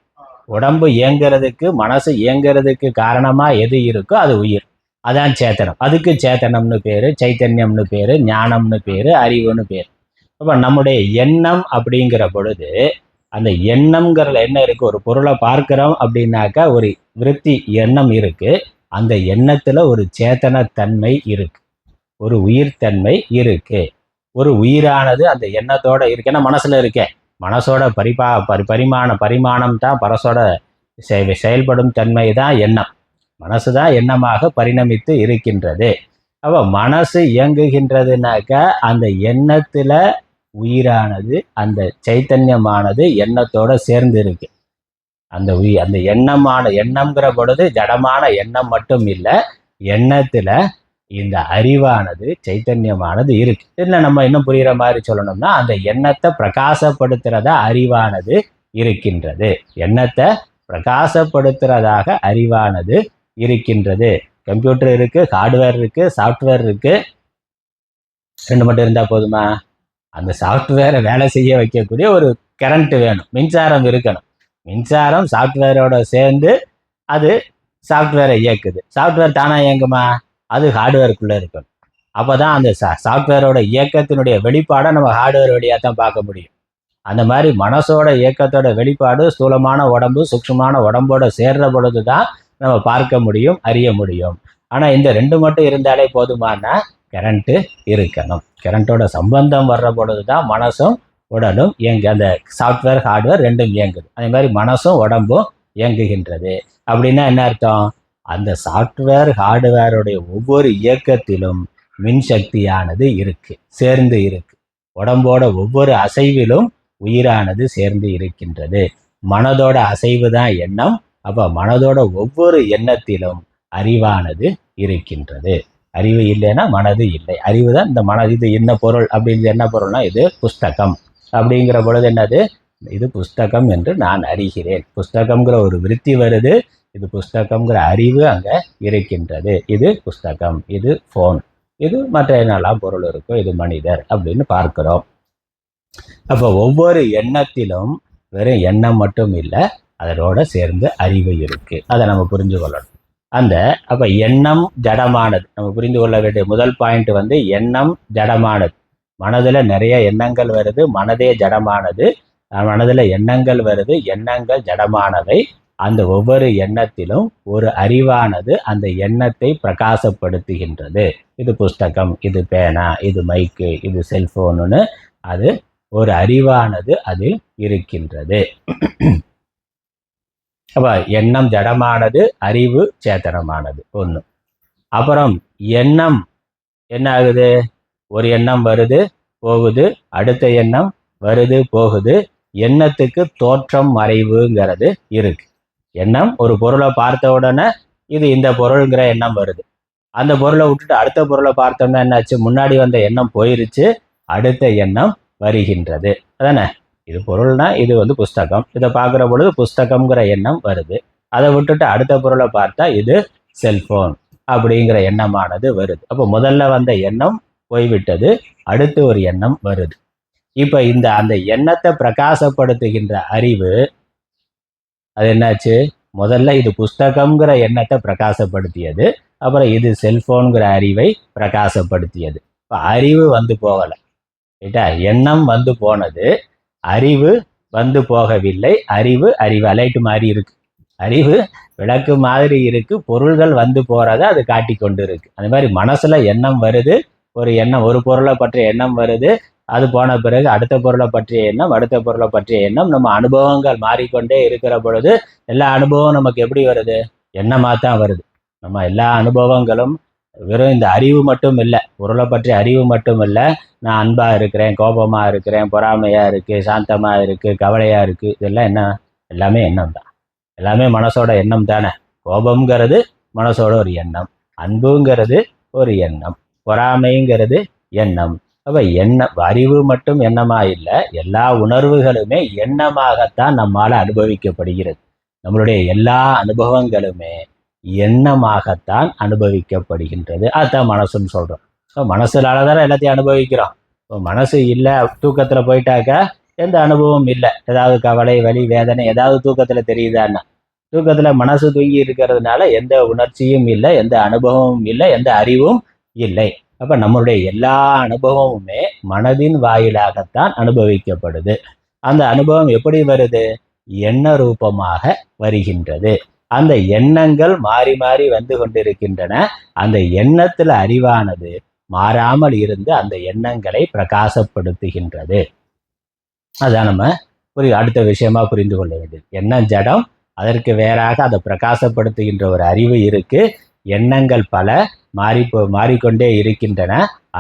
உடம்பு இயங்குறதுக்கு, மனசு இயங்குறதுக்கு காரணமா எது இருக்கோ அது உயிர். அதான் சேத்தனம். அதுக்கு சேத்தனம்னு பேரு, சைத்தன்யம்னு பேரு, ஞானம்னு பேரு, அறிவுன்னு பேரு. அப்ப நம்முடைய எண்ணம் அப்படிங்கிற பொழுது அந்த எண்ணம்ங்கிறதுல என்ன இருக்கு? ஒரு பொருளை பார்க்கிறோம் அப்படின்னாக்கா ஒரு விருத்தி எண்ணம் இருக்கு. அந்த எண்ணத்துல ஒரு சேத்தனத்தன்மை இருக்கு, ஒரு உயிர்த்தன்மை இருக்கு. ஒரு உயிரானது அந்த எண்ணத்தோட இருக்கு. ஏன்னா மனசுல இருக்கே, மனசோட பரிமாணம் தான் பரசோட செயல்படும் தன்மை தான் எண்ணம். மனசு தான் எண்ணமாக பரிணமித்து இருக்கின்றது. அப்போ மனசு இயங்குகின்றதுனாக்கா அந்த எண்ணத்துல உயிரானது, அந்த சைத்தன்யமானது எண்ணத்தோட சேர்ந்து இருக்கு. அந்த எண்ணம்ங்கிற பொழுது ஜடமான எண்ணம் மட்டும் இல்லை, எண்ணத்துல இந்த அறிவானது, சைத்தன்யமானது இருக்கு. இல்லை நம்ம இன்னும் புரிகிற மாதிரி சொல்லணும்னா அந்த எண்ணத்தை பிரகாசப்படுத்துறதா அறிவானது இருக்கின்றது. எண்ணத்தை பிரகாசப்படுத்துறதாக அறிவானது இருக்கின்றது. கம்ப்யூட்டர் இருக்கு, ஹார்ட்வேர் இருக்கு, சாஃப்ட்வேர் இருக்கு. ரெண்டு மட்டும் இருந்தா போதுமா? அந்த சாஃப்ட்வேரை வேலை செய்ய வைக்கக்கூடிய ஒரு கரண்ட் வேணும், மின்சாரம் இருக்கணும். மின்சாரம் சாஃப்ட்வேரோட சேர்ந்து அது சாஃப்ட்வேரை இயக்குது. சாஃப்ட்வேர் தானா இயங்குமா? அது ஹார்ட்வேருக்குள்ள இருக்கணும். அப்போதான் அந்த சாஃப்ட்வேரோட இயக்கத்தினுடைய வெளிப்பாடை நம்ம ஹார்ட்வேர் வழியாக தான் பார்க்க முடியும். அந்த மாதிரி மனசோட இயக்கத்தோட வெளிப்பாடு ஸ்தூலமான உடம்பு, சூக்ஷ்மமான உடம்போட சேர்ற பொழுது தான் நம்ம பார்க்க முடியும், அறிய முடியும். ஆனால் இந்த ரெண்டு மட்டும் இருந்தாலே போதுமானா? கரண்ட்டு இருக்கணும். கரண்ட்டோட சம்பந்தம் வர்ற பொழுது தான் மனசும் உடலும் அந்த சாஃப்ட்வேர் ஹார்ட்வேர் ரெண்டும் இயங்குது. அதே மாதிரி மனசும் உடம்பும் இயங்குகின்றது. அப்படின்னா என்ன அர்த்தம்? அந்த சாஃப்ட்வேர் ஹார்ட்வேருடைய ஒவ்வொரு இயக்கத்திலும் மின்சக்தியானது இருக்கு, சேர்ந்து இருக்கு. உடம்போட ஒவ்வொரு அசைவிலும் உயிரானது சேர்ந்து இருக்கின்றது. மனதோட அசைவு தான் எண்ணம். அப்ப மனதோட ஒவ்வொரு எண்ணத்திலும் அறிவானது இருக்கின்றது. அறிவு இல்லைன்னா மனது இல்லை. அறிவு தான் இந்த மனது. இது என்ன பொருள் அப்படின்னு, என்ன பொருள்னா இது புஸ்தகம் அப்படிங்கிற பொழுது என்னது? இது புஸ்தகம் என்று நான் அறிகிறேன். புஸ்தகம்ங்கிற ஒரு விருத்தி வருது, இது புஸ்தகம்ங்கிற அறிவு அங்க இருக்கின்றது. இது புஸ்தகம், இது ஃபோன், இது மற்ற என்னெல்லாம் பொருள் இருக்கோ, இது மனிதர் அப்படின்னு பார்க்கிறோம். அப்போ ஒவ்வொரு எண்ணத்திலும் வெறும் எண்ணம் மட்டும் இல்லை, அதனோட சேர்ந்து அறிவு இருக்கு. அதை நம்ம புரிஞ்சு கொள்ளணும். அப்ப எண்ணம் ஜடமானது. நம்ம புரிந்து கொள்ள வேண்டிய முதல் பாயிண்ட் வந்து எண்ணம் ஜடமானது. மனதுல நிறைய எண்ணங்கள் வருது, மனதே ஜடமானது. மனதுல எண்ணங்கள் வருது, எண்ணங்கள் ஜடமானவை. அந்த ஒவ்வொரு எண்ணத்திலும் ஒரு அறிவானது அந்த எண்ணத்தை பிரகாசப்படுத்துகின்றது. இது புஸ்தகம், இது பேனா, இது மைக்கு, இது செல்போனுன்னு அது ஒரு அறிவானது அதில் இருக்கின்றது. அப்ப எண்ணம் ஜடமானது, அறிவு சேத்தனமானது ஒன்று. அப்புறம் எண்ணம் என்ன ஆகுது? ஒரு எண்ணம் வருது போகுது, அடுத்த எண்ணம் வருது போகுது. எண்ணத்துக்கு தோற்றம் மறைவுங்கிறது இருக்கு. எண்ணம் ஒரு பொருளை பார்த்த உடனே இது இந்த பொருள்ங்கிற எண்ணம் வருது. அந்த பொருளை விட்டுட்டு அடுத்த பொருளை பார்த்தோம்னா என்னாச்சு? முன்னாடி வந்த எண்ணம் போயிருச்சு, அடுத்த எண்ணம் வருகின்றது. அதானே? இது பொருள்னா இது வந்து புஸ்தகம். இதை பார்க்குற பொழுது புஸ்தகம்ங்கிற எண்ணம் வருது. அதை விட்டுட்டு அடுத்த பொருளை பார்த்தா இது செல்போன் அப்படிங்கிற எண்ணமானது வருது. அப்போ முதல்ல வந்த எண்ணம் போய்விட்டது, அடுத்து ஒரு எண்ணம் வருது. இப்போ அந்த எண்ணத்தை பிரகாசப்படுத்துகின்ற அறிவு அது என்னாச்சு? முதல்ல இது புஸ்தகம்ங்கிற எண்ணத்தை பிரகாசப்படுத்தியது, அப்புறம் இது செல்போன்கிற அறிவை பிரகாசப்படுத்தியது. இப்போ அறிவு வந்து போகலை, ரைட்டா? எண்ணம் வந்து போனது, அறிவு வந்து போகவில்லை. அறிவு லைட்டு மாதிரி இருக்கு, அறிவு விளக்கு மாதிரி இருக்கு. பொருள்கள் வந்து போறத அது காட்டி கொண்டு இருக்கு. அந்த மாதிரி மனசுல எண்ணம் வருது, ஒரு எண்ணம், ஒரு பொருளை பற்றிய எண்ணம் வருது. அது போன பிறகு அடுத்த பொருளை பற்றிய எண்ணம், அடுத்த பொருளை பற்றிய எண்ணம். நம்ம அனுபவங்கள் மாறிக்கொண்டே இருக்கிற பொழுது எல்லா அனுபவம் நமக்கு எப்படி வருது? எண்ணமாக தான் வருது. நம்ம எல்லா அனுபவங்களும் வெறும் இந்த அறிவு மட்டும் இல்லை, பொருளை பற்றிய அறிவு மட்டும் இல்லை. நான் அன்பாக இருக்கிறேன், கோபமாக இருக்கிறேன், பொறாமையாக இருக்குது, சாந்தமாக இருக்குது, கவலையாக இருக்குது, இதெல்லாம் என்ன? எல்லாமே எண்ணம் தான். எல்லாமே மனசோட எண்ணம் தானே. கோபம்ங்கிறது மனசோட ஒரு எண்ணம், அன்புங்கிறது ஒரு எண்ணம், பொறாமைங்கிறது எண்ணம். அப்போ அறிவு மட்டும் எண்ணமாக இல்லை, எல்லா உணர்வுகளுமே எண்ணமாகத்தான் நம்மால் அனுபவிக்கப்படுகிறது. நம்மளுடைய எல்லா அனுபவங்களுமே எண்ணமாகத்தான் அனுபவிக்கப்படுகின்றது. அதுதான் மனசுன்னு சொல்கிறோம். மனசுனால தானே எல்லாத்தையும் அனுபவிக்கிறோம். இப்போ மனசு இல்லை, தூக்கத்தில் போயிட்டாக்கா எந்த அனுபவமும் இல்லை. ஏதாவது கவலை, வலி, வேதனை ஏதாவது தூக்கத்தில் தெரியுதான்னா? தூக்கத்தில் மனசு தூங்கி இருக்கிறதுனால எந்த உணர்ச்சியும் இல்லை, எந்த அனுபவமும் இல்லை, எந்த அறிவும் இல்லை. அப்போ நம்மளுடைய எல்லா அனுபவமுமே மனதின் வாயிலாகத்தான் அனுபவிக்கப்படுது. அந்த அனுபவம் எப்படி வருது? எண்ண ரூபமாக வருகின்றது. அந்த எண்ணங்கள் மாறி மாறி வந்து கொண்டிருக்கின்றன. அந்த எண்ணத்துல அறிவானது மாறாமல் இருந்து அந்த எண்ணங்களை பிரகாசப்படுத்துகின்றது. அதான் நம்ம அடுத்த விஷயமா புரிந்து கொள்ள வேண்டியது. எண்ணம் ஜடம், அதற்கு வேறாக அதை பிரகாசப்படுத்துகின்ற ஒரு அறிவு இருக்கு. எண்ணங்கள் பல மாறிக்கொண்டே இருக்கின்றன,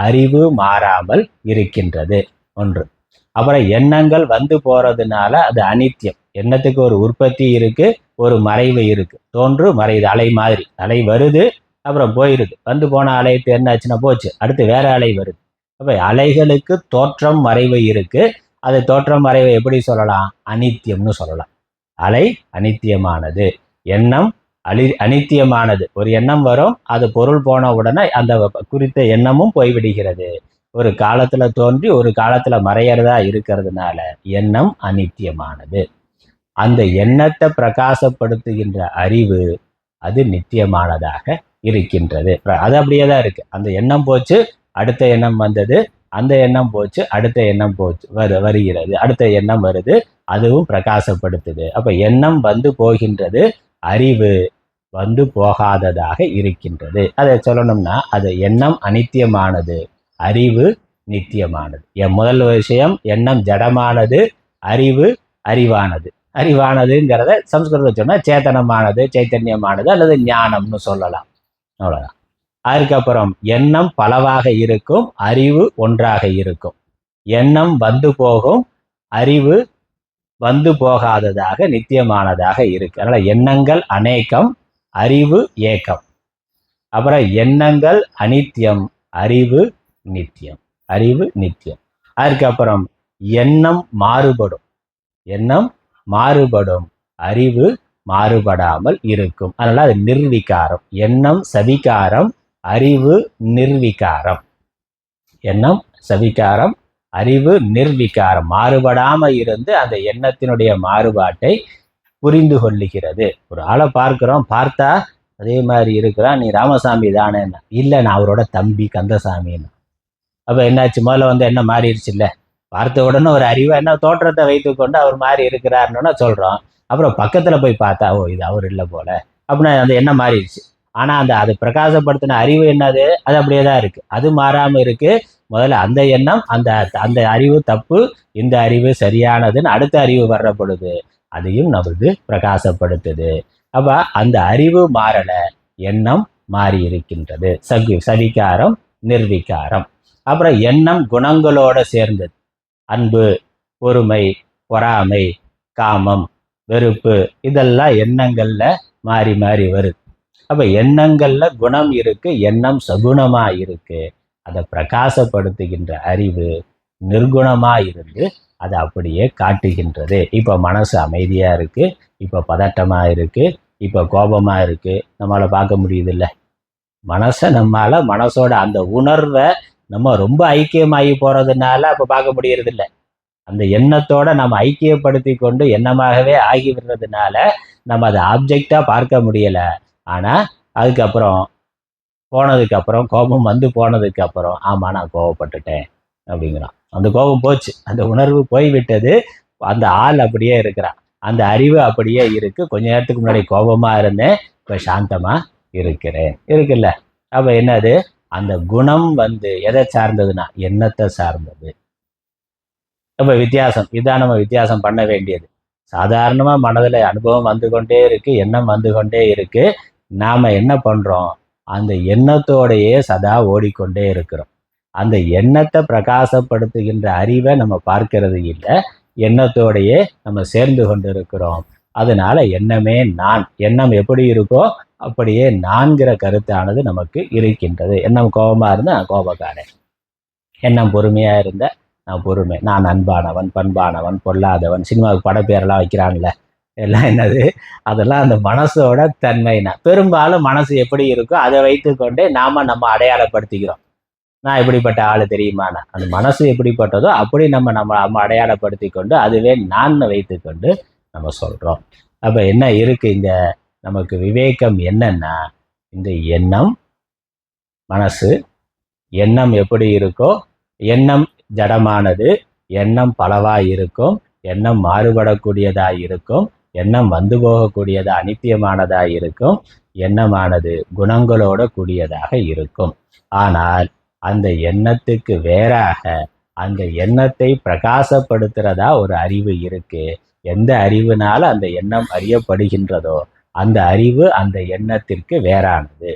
அறிவு மாறாமல் இருக்கின்றது ஒன்று. அப்புறம் எண்ணங்கள் வந்து போறதுனால அது அனித்தியம். எண்ணத்துக்கு ஒரு உற்பத்தி இருக்கு, ஒரு மறைவு இருக்கு. தோன்று மறைவு, அலை மாதிரி. அலை வருது, அப்புறம் போயிருது. வந்து போன அலைக்கு என்ன ஆச்சுன்னா போச்சு, அடுத்து வேற அலை வருது. அப்போ அலைகளுக்கு தோற்றம் மறைவு இருக்கு. அது தோற்றம் மறைவை எப்படி சொல்லலாம்? அனித்தியம்னு சொல்லலாம். அலை அனித்தியமானது, எண்ணம் அனித்தியமானது. ஒரு எண்ணம் வரும், அது பொருள் போன உடனே அந்த குறித்த எண்ணமும் போய்விடுகிறது. ஒரு காலத்துல தோன்றி ஒரு காலத்துல மறையறதா இருக்கிறதுனால எண்ணம் அனித்தியமானது. அந்த எண்ணத்தை பிரகாசப்படுத்துகின்ற அறிவு அது நித்தியமானதாக இருக்கின்றது. அது அப்படியே தான் இருக்கு. அந்த எண்ணம் போச்சு, அடுத்த எண்ணம் வந்தது, அந்த எண்ணம் போச்சு, அடுத்த எண்ணம் போச்சு, வருகிறது, அடுத்த எண்ணம் வருது, அதுவும் பிரகாசப்படுத்துது. அப்ப எண்ணம் வந்து போகின்றது, அறிவு வந்து போகாததாக இருக்கின்றது. அதை சொல்லணும்னா அது எண்ணம் அனித்தியமானது, அறிவு நித்தியமானது. என் முதல் விஷயம், எண்ணம் ஜடமானது, அறிவு அறிவானது. அறிவானதுங்கிறத சம்ஸ்கிருதம் சொன்னா சேத்தனமானது, சைத்தன்யமானது அல்லது ஞானம்னு சொல்லலாம். அவ்வளவுதான். அதுக்கப்புறம் எண்ணம் பலவாக இருக்கும், அறிவு ஒன்றாக இருக்கும். எண்ணம் வந்து போகும், அறிவு வந்து போகாததாக நித்தியமானதாக இருக்கு. அதனால எண்ணங்கள் அநேகம், அறிவு ஏகம். அப்புறம் எண்ணங்கள் அனித்தியம், அறிவு நித்தியம். அறிவு நித்தியம். அதுக்கப்புறம் எண்ணம் மாறுபடும். எண்ணம் மாறுபடும், அறிவு மாறுபடாமல் இருக்கும். அதனால அது நிர்விகாரம். எண்ணம் சவிகாரம், அறிவு நிர்விகாரம். எண்ணம் சவிகாரம், அறிவு நிர்விகாரம். மாறுபடாம இருந்து அந்த எண்ணத்தினுடைய மாறுபாட்டை புரிந்து கொள்ளுகிறது. ஒரு ஆளை பார்க்கிறோம், பார்த்தா அதே மாதிரி இருக்கிறான், நீ ராமசாமி தானே? இல்லை, நான் அவரோட தம்பி கந்தசாமின்னு. அப்போ என்னாச்சு? முதல்ல என்ன மாறிடுச்சு இல்லை? பார்த்த உடனே ஒரு அறிவை என்ன தோற்றத்தை வைத்துக்கொண்டு அவர் மாதிரி இருக்கிறாருன்னு சொல்கிறோம். அப்புறம் பக்கத்தில் போய் பார்த்தா, ஓ இது அவர் இல்லை போல அப்படின்னா அந்த எண்ணம் மாறிடுச்சு. ஆனால் அதை பிரகாசப்படுத்தின அறிவு என்னது? அது அப்படியே தான் இருக்குது, அது மாறாமல் இருக்குது. முதல்ல அந்த எண்ணம், அந்த அந்த அறிவு தப்பு, இந்த அறிவு சரியானதுன்னு அடுத்த அறிவு வர்ற பொழுது அதையும் நமது பிரகாசப்படுத்துது. அப்ப அந்த அறிவு மாறல, எண்ணம் மாறி இருக்கின்றது. சவிகாரம் நிர்விகாரம். அப்புறம் எண்ணம் குணங்களோட சேர்ந்தது. அன்பு, பொறுமை, பொறாமை, காமம், வெறுப்பு, இதெல்லாம் எண்ணங்கள்ல மாறி மாறி வருது. அப்ப எண்ணங்கள்ல குணம் இருக்கு, எண்ணம் சகுணமா இருக்கு. அதை பிரகாசப்படுத்துகின்ற அறிவு நிர்குணமா இருந்து அதை அப்படியே காட்டுகின்றது. இப்போ மனசு அமைதியா இருக்கு, இப்போ பதட்டமா இருக்கு, இப்போ கோபமா இருக்கு, நம்மளால பார்க்க முடியுது இல்லை? மனசை மனசோட அந்த உணர்வை நம்ம ரொம்ப ஐக்கியமாகி போறதுனால அப்போ பார்க்க முடியறது இல்லை. அந்த எண்ணத்தோட நம்ம ஐக்கியப்படுத்தி கொண்டு எண்ணமாகவே ஆகி விடுறதுனால நம்ம அதை ஆப்ஜெக்டா பார்க்க முடியல. ஆனா அதுக்கப்புறம் போனதுக்கப்புறம், கோபம் வந்து போனதுக்கு அப்புறம், ஆமா நான் கோபப்பட்டுட்டேன் அப்படிங்கிறான். அந்த கோபம் போச்சு, அந்த உணர்வு போய்விட்டது, அந்த ஆள் அப்படியே இருக்கிறான், அந்த அறிவு அப்படியே இருக்கு. கொஞ்ச நேரத்துக்கு முன்னாடி கோபமா இருந்தேன், இப்ப சாந்தமா இருக்கிறேன், இருக்குல்ல? அப்ப என்னது? அந்த குணம் எதை சார்ந்ததுன்னா எண்ணத்தை சார்ந்தது. அப்ப வித்தியாசம் இதான் நம்ம வித்தியாசம் பண்ண வேண்டியது. சாதாரணமா மனதில் அனுபவம் வந்து கொண்டே இருக்கு, எண்ணம் வந்து கொண்டே இருக்கு. நாம என்ன பண்றோம்? அந்த எண்ணத்தோடையே சதா ஓடிக்கொண்டே இருக்கிறோம். அந்த எண்ணத்தை பிரகாசப்படுத்துகின்ற அறிவை நம்ம பார்க்கிறது இல்லை, எண்ணத்தோடையே நம்ம சேர்ந்து கொண்டு இருக்கிறோம். அதனால எண்ணமே நான். எண்ணம் எப்படி இருக்கோ அப்படியே நான்கிற கருத்தானது நமக்கு இருக்கின்றது. எண்ணம் கோபமா இருந்தா நான் கோபக்காரன், எண்ணம் பொறுமையா இருந்தா நான் பொறுமை, நான் அன்பானவன், பண்பானவன், பொல்லாதவன். சினிமாவுக்கு படப்பேரெல்லாம் வைக்கிறாங்கல்ல, எல்லாம் என்னது? அதெல்லாம் அந்த மனசோட தன்மைனா. பெரும்பாலும் மனசு எப்படி இருக்கோ அதை வைத்துக்கொண்டே நம்ம அடையாளப்படுத்திக்கிறோம். நான் இப்படிப்பட்ட ஆள் தெரியுமானா, அந்த மனசு எப்படிப்பட்டதோ அப்படி நம்ம அடையாளப்படுத்தி கொண்டு அதுவே நான் வைத்துக்கொண்டு நம்ம சொல்றோம். அப்ப என்ன இருக்கு இங்க? நமக்கு விவேகம் என்னன்னா, இந்த எண்ணம், மனசு, எண்ணம் எப்படி இருக்கோ, எண்ணம் ஜடமானது, எண்ணம் பலவா இருக்கும், எண்ணம் மாறுபடக்கூடியதா இருக்கும், எண்ணம் வந்து போகக்கூடியதா அனித்தியமானதா இருக்கும், எண்ணமானது குணங்களோட கூடியதாக இருக்கும். ஆனால் அந்த எண்ணத்துக்கு வேறாக அந்த எண்ணத்தை பிரகாசப்படுத்துறதா ஒரு அறிவு இருக்கு. எந்த அறிவுனால அந்த எண்ணம் அறியப்படுகின்றதோ அந்த அறிவு அந்த எண்ணத்திற்கு வேறானது.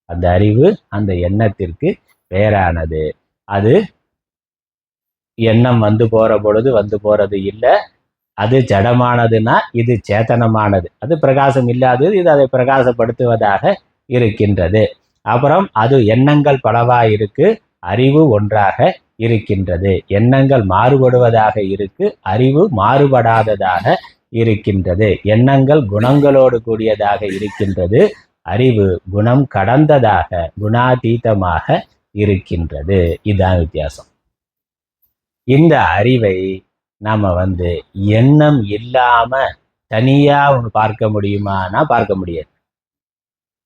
அந்த அறிவு அந்த எண்ணத்திற்கு வேறானது. அது எண்ணம் வந்து போற பொழுது வந்து போறது இல்லை. அது ஜடமானதுன்னா இது சேத்தனமானது, அது பிரகாசம் இல்லாதது, இது அதை பிரகாசப்படுத்துவதாக இருக்கின்றது. அப்புறம் அது எண்ணங்கள் பலவா இருக்கு, அறிவு ஒன்றாக இருக்கின்றது. எண்ணங்கள் மாறுபடுவதாக இருக்கு, அறிவு மாறுபடாததாக இருக்கின்றது. எண்ணங்கள் குணங்களோடு கூடியதாக இருக்கின்றது, அறிவு குணம் கடந்ததாக குணாதீதமாக இருக்கின்றது. இதுதான் வித்தியாசம். இந்த அறிவை நாம எண்ணம் இல்லாம தனியா பார்க்க முடியுமானா பார்க்க முடியாது.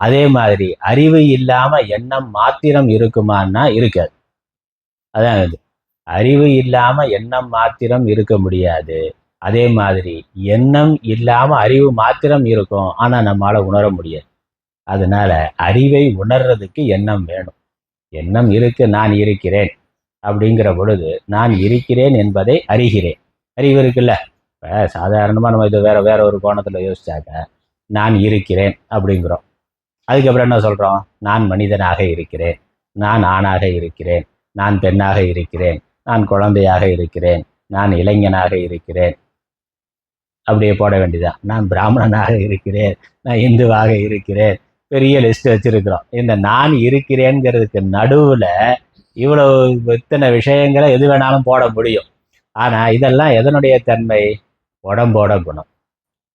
அதே மாதிரி அறிவு இல்லாம எண்ணம் மாத்திரம் இருக்குமான்னா இருக்காது. அதான் இது. அறிவு இல்லாம எண்ணம் மாத்திரம் இருக்க முடியாது. அதே மாதிரி எண்ணம் இல்லாம அறிவு மாத்திரம் இருக்கும், ஆனா நம்மளால உணர முடியாது. அதனால அறிவை உணர்றதுக்கு எண்ணம் வேணும். எண்ணம் இருக்கு, நான் இருக்கிறேன் அப்படிங்கிற பொழுது நான் இருக்கிறேன் என்பதை அறிகிறேன். அறிவு இருக்குல்ல? இப்போ சாதாரணமாக நம்ம இது வேற ஒரு கோணத்தில் யோசிச்சாக்க, நான் இருக்கிறேன் அப்படிங்கிறோம். அதுக்கப்புறம் என்ன சொல்கிறோம்? நான் மனிதனாக இருக்கிறேன், நான் ஆணாக இருக்கிறேன், நான் பெண்ணாக இருக்கிறேன், நான் குழந்தையாக இருக்கிறேன், நான் இளைஞனாக இருக்கிறேன், அப்படியே போட வேண்டியதான். நான் பிராமணனாக இருக்கிறேன், நான் இந்துவாக இருக்கிறேன், பெரிய லிஸ்ட் வச்சிருக்கிறோம். இந்த நான் இருக்கிறேங்கிறதுக்கு நடுவில் இவ்வளவு இத்தனை விஷயங்களை எது வேணாலும் போட முடியும். ஆனால் இதெல்லாம் எதனுடைய தன்மை? உடம்போட குணம்.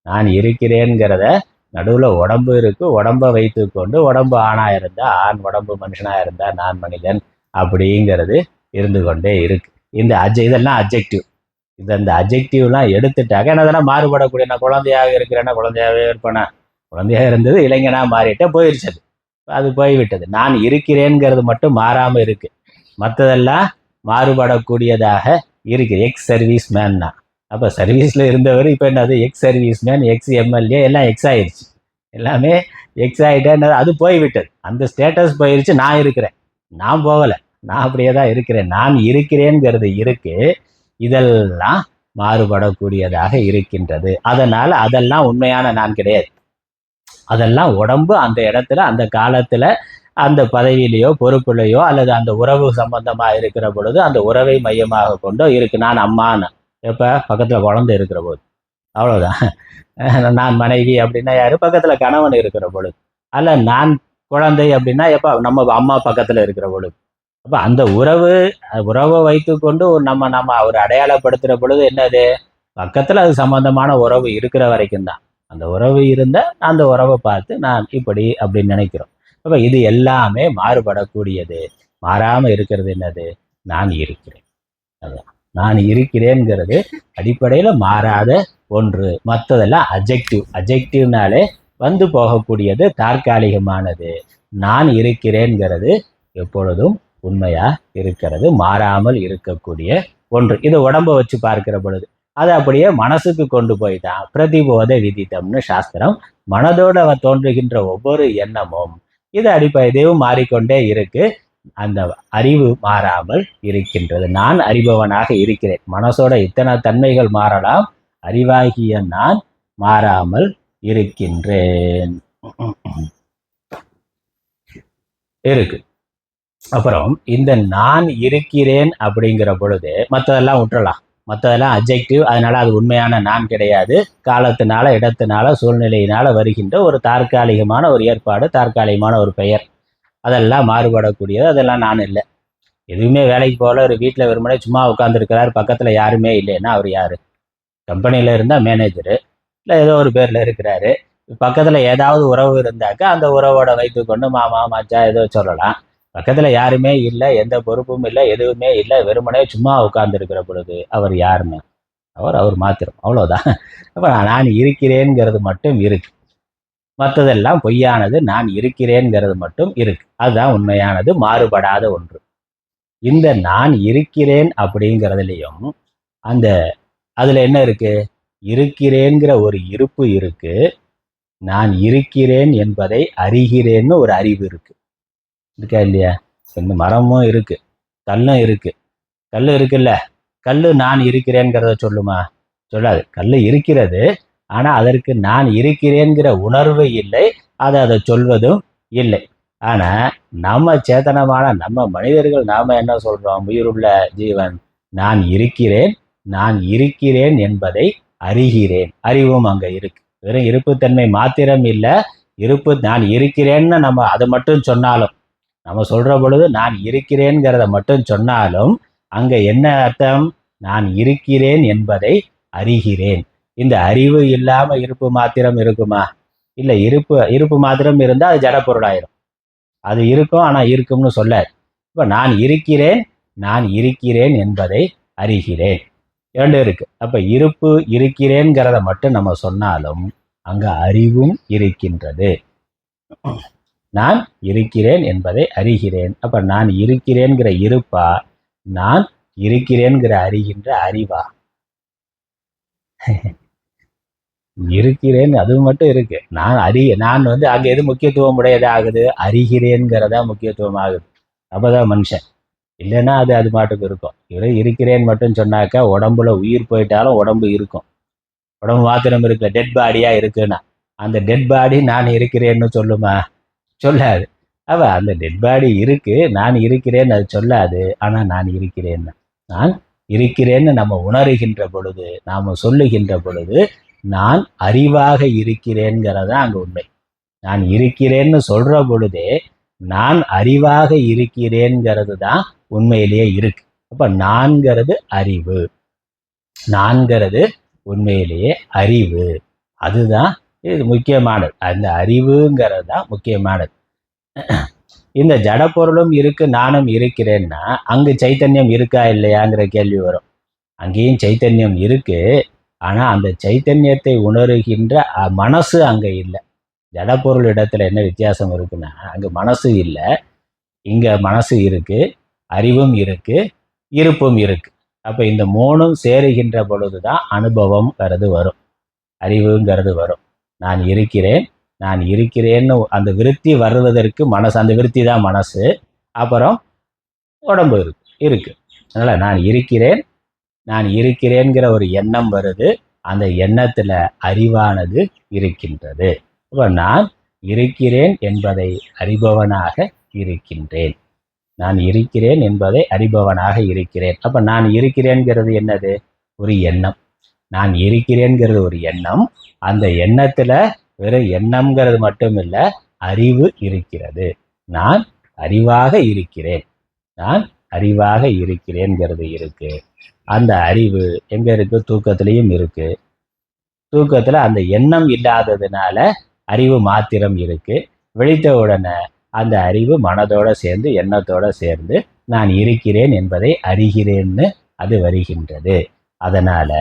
நான் இருக்கிறேன்கிறத நடுவில் உடம்பு இருக்கு, உடம்பை வைத்து கொண்டு உடம்பு ஆணாக இருந்தால் ஆண், உடம்பு மனுஷனாக இருந்தால் நான் மனிதன் அப்படிங்கிறது இருந்து கொண்டே இருக்கு. இந்த இதெல்லாம் அப்ஜெக்டிவ். இந்த அப்ஜெக்டிவ்லாம் எடுத்துட்டாக்க என்ன அதெல்லாம் மாறுபடக்கூடிய, நான் குழந்தையாக இருக்கிறேன்னா குழந்தையாகவே இருப்பேனா, குழந்தையாக இருந்தது இளைஞனாக மாறிட்டே போயிடுச்சு, அது போய்விட்டது. நான் இருக்கிறேன்கிறது மட்டும் மாறாமல் இருக்கு, மற்றதெல்லாம் மாறுபடக்கூடியதாக இருக்கு. எக்ஸ் சர்வீஸ் மேன் தான். அப்போ சர்வீஸில் இருந்தவர் இப்போ என்னது, ex service man, ex MLA எல்லாம் எக்ஸ் ஆயிடுச்சு, எல்லாமே எக்ஸ் ஆகிட்டேன், அது போய்விட்டது, அந்த ஸ்டேட்டஸ் போயிடுச்சு. நான் இருக்கிறேன், நான் போகலை, நான் அப்படியே தான் இருக்கிறேன். நான் இருக்கிறேன்கிறது இருக்கு, இதெல்லாம் மாறுபடக்கூடியதாக இருக்கின்றது. அதனால் அதெல்லாம் உண்மையான நான் கிடையாது. அதெல்லாம் உடம்பு அந்த இடத்துல அந்த காலத்தில் அந்த பதவியிலையோ பொறுப்புலையோ அல்லது அந்த உறவு சம்பந்தமாக இருக்கிற பொழுது அந்த உறவை மையமாக கொண்டோ இருக்கு. நான் அம்மான்னு எப்போ பக்கத்தில் குழந்தை இருக்கிற போது, அவ்வளோதான். நான் மனைவி அப்படின்னா யார், பக்கத்தில் கணவன் இருக்கிற பொழுது. அல்ல நான் குழந்தை அப்படின்னா எப்போ, நம்ம அம்மா பக்கத்தில் இருக்கிற பொழுது. அப்போ அந்த உறவை வைத்து கொண்டு நம்ம அவர் அடையாளப்படுத்துகிற பொழுது என்னது, பக்கத்தில் அது சம்பந்தமான உறவு இருக்கிற வரைக்கும் தான். அந்த உறவு இருந்தால் அந்த உறவை பார்த்து நான் இப்படி அப்படின்னு நினைக்கிறோம். அப்போ இது எல்லாமே மாறுபடக்கூடியது. மாறாமல் இருக்கிறது என்னது, நான் இருக்கிறேன். அதுதான் நான் இருக்கிறேன்கிறது அடிப்படையில் மாறாத ஒன்று. மற்றதெல்லாம் அப்ஜெக்டிவ்னாலே வந்து போகக்கூடியது, தற்காலிகமானது. நான் இருக்கிறேன்கிறது எப்பொழுதும் உண்மையா இருக்கிறது, மாறாமல் இருக்கக்கூடிய ஒன்று. இது உடம்பை வச்சு பார்க்கிற பொழுது அதை அப்படியே மனசுக்கு கொண்டு போயிட்டான். பிரதிபோத விதித்தம்னு சாஸ்திரம். மனதோட தோன்றுகின்ற ஒவ்வொரு எண்ணமும் இது இதையும் மாறிக்கொண்டே இருக்கு. அந்த அறிவு மாறாமல் இருக்கின்றது. நான் அறிபவனாக இருக்கிறேன். மனசோட இத்தனை தன்மைகள் மாறலாம், அறிவாகிய நான் மாறாமல் இருக்கின்றேன் இருக்கு. அப்புறம் இந்த நான் இருக்கிறேன் அப்படிங்கிற பொழுது மற்றதெல்லாம் விட்டுறலாம், மற்றதெல்லாம் அப்ஜெக்டிவ், அதனால அது உண்மையான நான் கிடையாது. காலத்தினால இடத்தினால சூழ்நிலையினால வருகின்ற ஒரு தற்காலிகமான ஒரு ஏற்பாடு, தற்காலிகமான ஒரு பெயர், அதெல்லாம் மாறுபடக்கூடியது. அதெல்லாம் நான் இல்லை. எதுவுமே வேலைக்கு போகல, ஒரு வீட்டில் வெறுமனே சும்மா உட்காந்துருக்கிறார், பக்கத்தில் யாருமே இல்லைன்னா அவர் யார்? கம்பெனியில் இருந்தால் மேனேஜரு, இல்லை ஏதோ ஒரு பேரில் இருக்கிறாரு. பக்கத்தில் ஏதாவது உறவு இருந்தாக்கா அந்த உறவோட வைத்து கொண்டு மாமா மச்சா ஏதோ சொல்லலாம். பக்கத்தில் யாருமே இல்லை, எந்த பொறுப்பும் இல்லை, எதுவுமே இல்லை, வெறுமனே சும்மா உட்கார்ந்துருக்கிற பொழுது அவர் யாருன்னு, அவர் மாத்திரம், அவ்வளோதான். அப்போ நான் இருக்கிறேன்கிறது மட்டும் இருக்கு, மற்றதெல்லாம் பொய்யானது. நான் இருக்கிறேன்கிறது மட்டும் இருக்கு, அதுதான் உண்மையானது, மாறுபடாத ஒன்று. இந்த நான் இருக்கிறேன் அப்படிங்கிறதுலையும் அந்த அதில் என்ன இருக்கு, இருக்கிறேங்கிற ஒரு இருப்பு இருக்கு, நான் இருக்கிறேன் என்பதை அறிகிறேன்னு ஒரு அறிவு இருக்கு, இருக்கா இல்லையா? இந்த மரமும் இருக்கு, கல்லும் இருக்கு. கல் இருக்குல்ல, கல் நான் இருக்கிறேங்கிறத சொல்லுமா? சொல்லாது. கல் இருக்கிறது, ஆனால் அதற்கு நான் இருக்கிறேங்கிற உணர்வு இல்லை, அதை சொல்வதும் இல்லை. ஆனால் நம்ம சேத்தனமான நம்ம மனிதர்கள் நாம் என்ன சொல்கிறோம், உயிருள்ள ஜீவன், நான் இருக்கிறேன் என்பதை அறிகிறேன். அறிவும் அங்கே இருக்கு. வெறும் இருப்புத்தன்மை மாத்திரம் இல்லை, நான் இருக்கிறேன்னு நம்ம அதை மட்டும் சொன்னாலும், நம்ம சொல்கிற பொழுது நான் இருக்கிறேங்கிறத மட்டும் சொன்னாலும் அங்கே என்ன அர்த்தம், நான் இருக்கிறேன் என்பதை அறிகிறேன். இந்த அறிவு இல்லாமல் இருப்பு மாத்திரம் இருக்குமா? இல்லை, இருப்பு மாத்திரம் இருந்தால் அது ஜடப்பொருளாயிரும். அது இருக்கும், ஆனால் இருக்கும்னு சொல்லாது. இப்போ நான் இருக்கிறேன் என்பதை அறிகிறேன், இரண்டு இருக்கு. அப்போ இருக்கிறேங்கிறத மட்டும் நம்ம சொன்னாலும் அங்கே அறிவும் இருக்கின்றது. நான் இருக்கிறேன் என்பதை அறிகிறேன். அப்ப நான் இருக்கிறேன்கிற இருப்பா, நான் இருக்கிறேன்கிற அறிகின்ற அறிவா? இருக்கிறேன் அது மட்டும் இருக்கு. நான் அங்க எது முக்கியத்துவம் உடையதாகுது, அறிகிறேன்கிறதா முக்கியத்துவம் ஆகுது. அப்பதான் மனுஷன். இல்லைன்னா அது மாட்டுக்கு இருக்கும். இருக்கிறேன் மட்டும் சொன்னாக்கா உடம்புல உயிர் போயிட்டாலும் உடம்பு இருக்கும், உடம்பு மாத்திரம் இருக்கு, டெட் பாடியா இருக்குன்னா அந்த டெட் பாடி நான் இருக்கிறேன்னு சொல்லுமா? சொல்லாது. அந்த டெட் பாடி இருக்கு, நான் இருக்கிறேன்னு அது சொல்லாது. ஆனால் நான் இருக்கிறேன்னு நம்ம உணர்கின்ற பொழுது, நாம் சொல்லுகின்ற பொழுது நான் அறிவாக இருக்கிறேன்கிறதா அங்கே உண்மை. நான் இருக்கிறேன்னு சொல்கிற பொழுதே நான் அறிவாக இருக்கிறேன்கிறது தான் உண்மையிலேயே இருக்கு. அப்போ நான்கிறது அறிவு, நான்கிறது உண்மையிலேயே அறிவு. அதுதான் இது முக்கியமானது. அந்த அறிவுங்கிறது தான் முக்கியமானது. இந்த ஜட பொருளும் இருக்கு, நானும் இருக்கிறேன்னா அங்கு சைத்தன்யம் இருக்கா இல்லையாங்கிற கேள்வி வரும். அங்கேயும் சைத்தன்யம் இருக்கு. ஆனா அந்த சைத்தன்யத்தை உணருகின்ற மனசு அங்க இல்லை. ஜடப்பொருள் இடத்துல என்ன வித்தியாசம் இருக்குன்னா, அங்க மனசு இல்லை, இங்க மனசு இருக்கு, அறிவும் இருக்கு, இருப்பும் இருக்கு. அப்ப இந்த மூணும் சேருகின்ற பொழுதுதான் அனுபவம்ங்கிறது வரும், அறிவுங்கிறது வரும். நான் இருக்கிறேன், நான் இருக்கிறேன்னு அந்த விருத்தி வருவதற்கு மனசு, அந்த விருத்தி தான் மனசு. அப்புறம் உடம்பு இருக்கு. அதனால நான் இருக்கிறேன், நான் இருக்கிறேங்கிற ஒரு எண்ணம் வருது. அந்த எண்ணத்துல அறிவானது இருக்கின்றது. அப்ப நான் இருக்கிறேன் என்பதை அறிபவனாக இருக்கின்றேன். நான் இருக்கிறேன் என்பதை அறிபவனாக இருக்கிறேன். அப்ப நான் இருக்கிறேன்கிறது என்னது? ஒரு எண்ணம். நான் இருக்கிறேன்கிறது ஒரு எண்ணம். அந்த எண்ணத்துல வெறும் எண்ணம்ங்கிறது மட்டும் இல்ல, அறிவு இருக்கிறது. நான் அறிவாக இருக்கிறேன், நான் அறிவாக இருக்கிறேன்கிறது இருக்கு. அந்த அறிவு எங்க இருக்கு? தூக்கத்திலையும் இருக்கு. தூக்கத்துல அந்த எண்ணம் இல்லாததுனால அறிவு மாத்திரம் இருக்கு. விழித்த உடனே அந்த அறிவு மனதோட சேர்ந்து எண்ணத்தோட சேர்ந்து நான் இருக்கிறேன் என்பதை அறிகிறேன்னு அது வருகின்றது. அதனால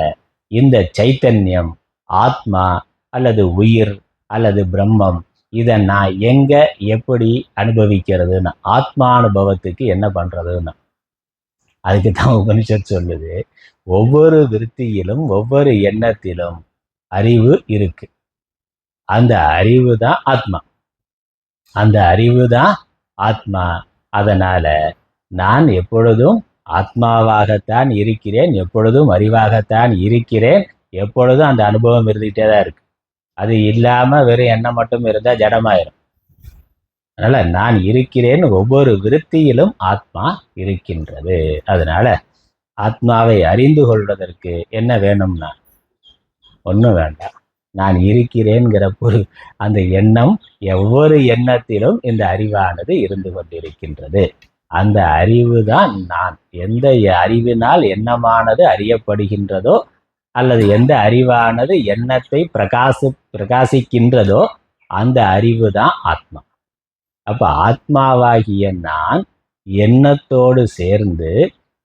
இந்த சைத்தன்யம், ஆத்மா அல்லது உயிர் அல்லது பிரம்மம், இதை நான் எங்க எப்படி அனுபவிக்கிறதுன்னு, ஆத்மானுபவத்துக்கு என்ன பண்றதுன்னு அதுக்கு தான் உபனிஷத் சொல்லுது. ஒவ்வொரு விருத்தியிலும் ஒவ்வொரு எண்ணத்திலும் அறிவு இருக்கு. அந்த அறிவு தான் ஆத்மா. அந்த அறிவு தான் ஆத்மா. அதனால நான் எப்பொழுதும் ஆத்மாவாகத்தான் இருக்கிறேன், எப்பொழுதும் அறிவாகத்தான் இருக்கிறேன். எப்பொழுதும் அந்த அனுபவம் இருந்துகிட்டே தான் இருக்கு. அது இல்லாம வெறும் எண்ணம் மட்டும் இருந்தா ஜடமாயிரும். அதனால நான் இருக்கிறேன், ஒவ்வொரு விருத்தியிலும் ஆத்மா இருக்கின்றது. அதனால ஆத்மாவை அறிந்து கொள்வதற்கு என்ன வேணும்னா ஒன்றும் வேண்டாம். நான் இருக்கிறேன்கிற பொருள், அந்த எண்ணம், ஒவ்வொரு எண்ணத்திலும் இந்த அறிவானது இருந்து கொண்டிருக்கின்றது. அந்த அறிவு தான் நான். எந்த அறிவினால் எண்ணமானது அறியப்படுகின்றதோ அல்லது எந்த அறிவானது எண்ணத்தை பிரகாசிக்கின்றதோ அந்த அறிவு தான் ஆத்மா. அப்ப ஆத்மாவாகிய நான் எண்ணத்தோடு சேர்ந்து,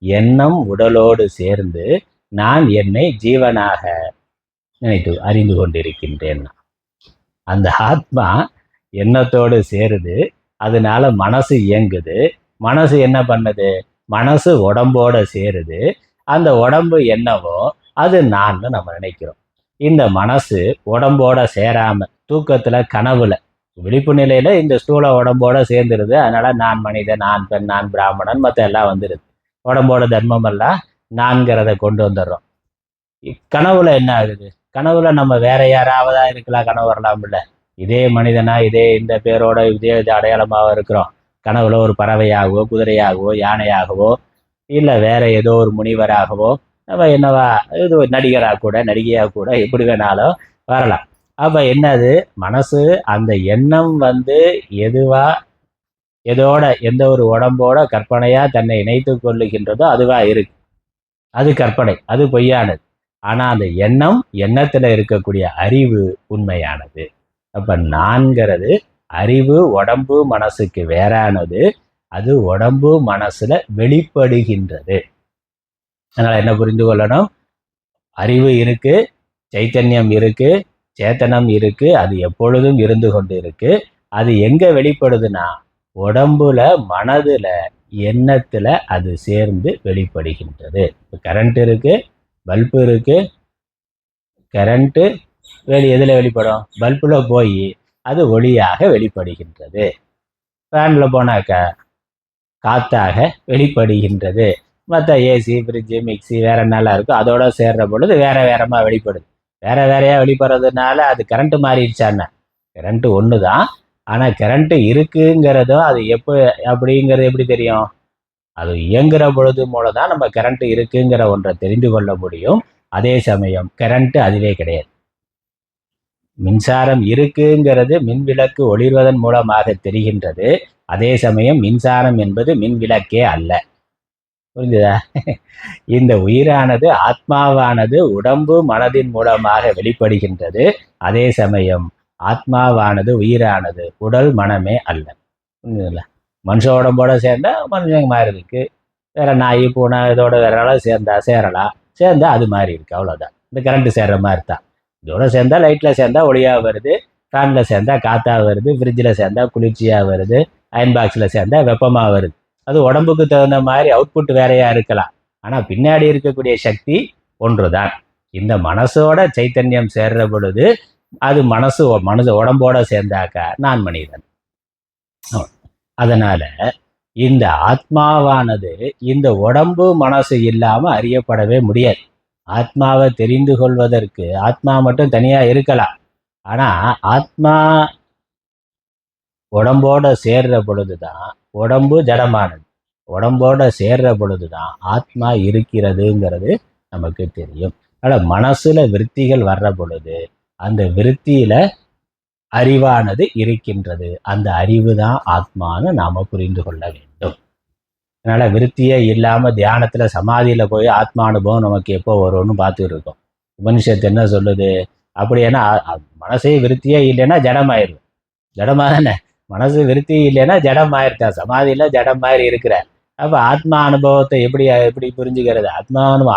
எண்ணம் உடலோடு சேர்ந்து நான் என்னை ஜீவனாக நினைத்து அறிந்து கொண்டிருக்கின்றேன். அந்த ஆத்மா எண்ணத்தோடு சேருது. அதனால மனசு இயங்குது. மனசு என்ன பண்ணுது? மனசு உடம்போட சேருது. அந்த உடம்பு என்னவோ அது நான் நம்ம நினைக்கிறோம். இந்த மனசு உடம்போட சேராம தூக்கத்துல, கனவுல, விழிப்பு நிலையில இந்த ஸ்தூல உடம்போட சேர்ந்துருது. அதனால நான் மனிதன், நான் பெண், நான் பிராமணன், மற்ற எல்லாம் வந்துடுது. உடம்போட தர்மம் எல்லாம் நான்கிறத கொண்டு வந்துடுறோம். கனவுல என்ன ஆகுது? கனவுல நம்ம வேற யாராவதா இருக்கலாம், கனவு வரலாம் இல்லை. இதே மனிதனா, இதே இந்த பேரோட, இதே அடையாளமாக இருக்கிறோம். கனவுல ஒரு பறவையாகவோ, குதிரையாகவோ, யானையாகவோ, இல்லை வேற ஏதோ ஒரு முனிவராகவோ, நம்ம என்னவா இது ஒரு நடிகராக கூட, நடிகையாக கூட, எப்படி வேணாலும் வரலாம். அப்ப என்னது? மனசு அந்த எண்ணம் எதுவா, எதோட, எந்த ஒரு உடம்போட கற்பனையா தன்னை இணைத்து கொள்ளுகின்றதோ அதுவா இருக்கு. அது கற்பனை, அது பொய்யானது. ஆனா அந்த எண்ணம், எண்ணத்துல இருக்கக்கூடிய அறிவு உண்மையானது. அப்ப நான்கிறது அறிவு உடம்பு மனசுக்கு வேறானது. அது உடம்பு மனசுல வெளிப்படுகின்றது. அதனால என்ன புரிந்து கொள்ளணும்? அறிவு இருக்கு, சைத்தன்யம் இருக்கு, சேத்தனம் இருக்கு. அது எப்பொழுதும் இருந்து கொண்டு இருக்கு. அது எங்க வெளிப்படுதுன்னா உடம்புல, மனதுல, எண்ணத்துல அது சேர்ந்து வெளிப்படுகின்றது. கரண்ட் இருக்கு, பல்பு இருக்கு. கரண்ட்டு எதில் வெளிப்படும்? பல்புல போய் அது ஒளியாக வெளிப்படுகின்றது. ஃபேனில் போனாக்க காத்தாக வெளிப்படுகின்றது. மற்ற ஏசி, ஃப்ரிட்ஜு, மிக்சி வேற என்னெல்லாம் இருக்கும் அதோட சேர்ற பொழுது வேற வேறமா வெளிப்படுது. வேற வேறையா வெளிப்படுறதுனால அது கரண்ட்டு மாறிடுச்சான்னா? கரண்ட்டு ஒன்று தான். ஆனால் கரண்ட்டு இருக்குங்கிறதோ அது அப்படிங்கிறது எப்படி தெரியும்? அது இயங்குற பொழுது மூலம் தான் நம்ம கரண்ட் இருக்குங்கிற ஒன்றை தெரிந்து கொள்ள முடியும். அதே சமயம் கரண்ட் அதுவே கிடையாது. மின்சாரம் இருக்குங்கிறது மின்விளக்கு ஒளிர்வதன் மூலமாக தெரிகின்றது. அதே சமயம் மின்சாரம் என்பது மின்விளக்கே அல்ல. புரிஞ்சுதா? இந்த உயிரானது ஆத்மாவானது உடம்பு மனதின் மூலமாக வெளிப்படுகின்றது. அதே சமயம் ஆத்மாவானது உயிரானது உடல் மனமே அல்ல. புரிஞ்சுதுங்களா? மனுஷ உடம்போட சேர்ந்தா மனுஷங்க மாதிரி இருக்கு. வேற நாய் பூனை இதோட வேற சேரலாம். சேர்ந்தா அது மாதிரி இருக்கு. அவ்வளோதான். இந்த கரண்ட் சேர்ற மாதிரி தான். இதோட சேர்ந்தா லைட்டில் சேர்ந்தா ஒளியாக வருது, ஃபேனில் சேர்ந்தா காற்றா வருது, ஃப்ரிட்ஜில் சேர்ந்தா குளிர்ச்சியாக வருது, அயன் பாக்ஸில் சேர்ந்தா வெப்பமாக வருது. அது உடம்புக்கு தகுந்த மாதிரி அவுட்புட் வேறையா இருக்கலாம். ஆனால் பின்னாடி இருக்கக்கூடிய சக்தி ஒன்று தான். இந்த மனசோட சைத்தன்யம் சேர்ற பொழுது அது மனசு உடம்போட சேர்ந்தாக்கா நான் மனிதன். அதனால இந்த ஆத்மாவானது இந்த உடம்பு மனசு இல்லாம அறியப்படவே முடியாது. ஆத்மாவை தெரிந்து கொள்வதற்கு ஆத்மா மட்டும் தனியா இருக்கலாம். ஆனா ஆத்மா உடம்போட சேர்ற பொழுதுதான் உடம்பு ஜடமானது. உடம்போட சேர்ற பொழுதுதான் ஆத்மா இருக்கிறதுங்கிறது நமக்கு தெரியும். அதனால மனசுல விருத்திகள் வர்ற பொழுது அந்த விருத்தியில அறிவானது இருக்கின்றது. அந்த அறிவு தான் ஆத்மான்னு நாம புரிந்து கொள்ள வேண்டும். அதனால விருத்தியே இல்லாம தியானத்துல சமாதியில போய் ஆத்மா அனுபவம் நமக்கு எப்போ வரும்னு பார்த்துட்டு இருக்கோம். உபனிஷத்து என்ன சொல்லுது? அப்படி ஏன்னா மனசே விருத்தியே இல்லைன்னா ஜடமாயிரும். ஜடமா தானே? மனசு விருத்தி இல்லைன்னா ஜடம் ஆயிருச்சா? சமாதியில ஜடம் மாதிரி இருக்கிற. அப்ப ஆத்மா அனுபவத்தை எப்படி புரிஞ்சுக்கிறது?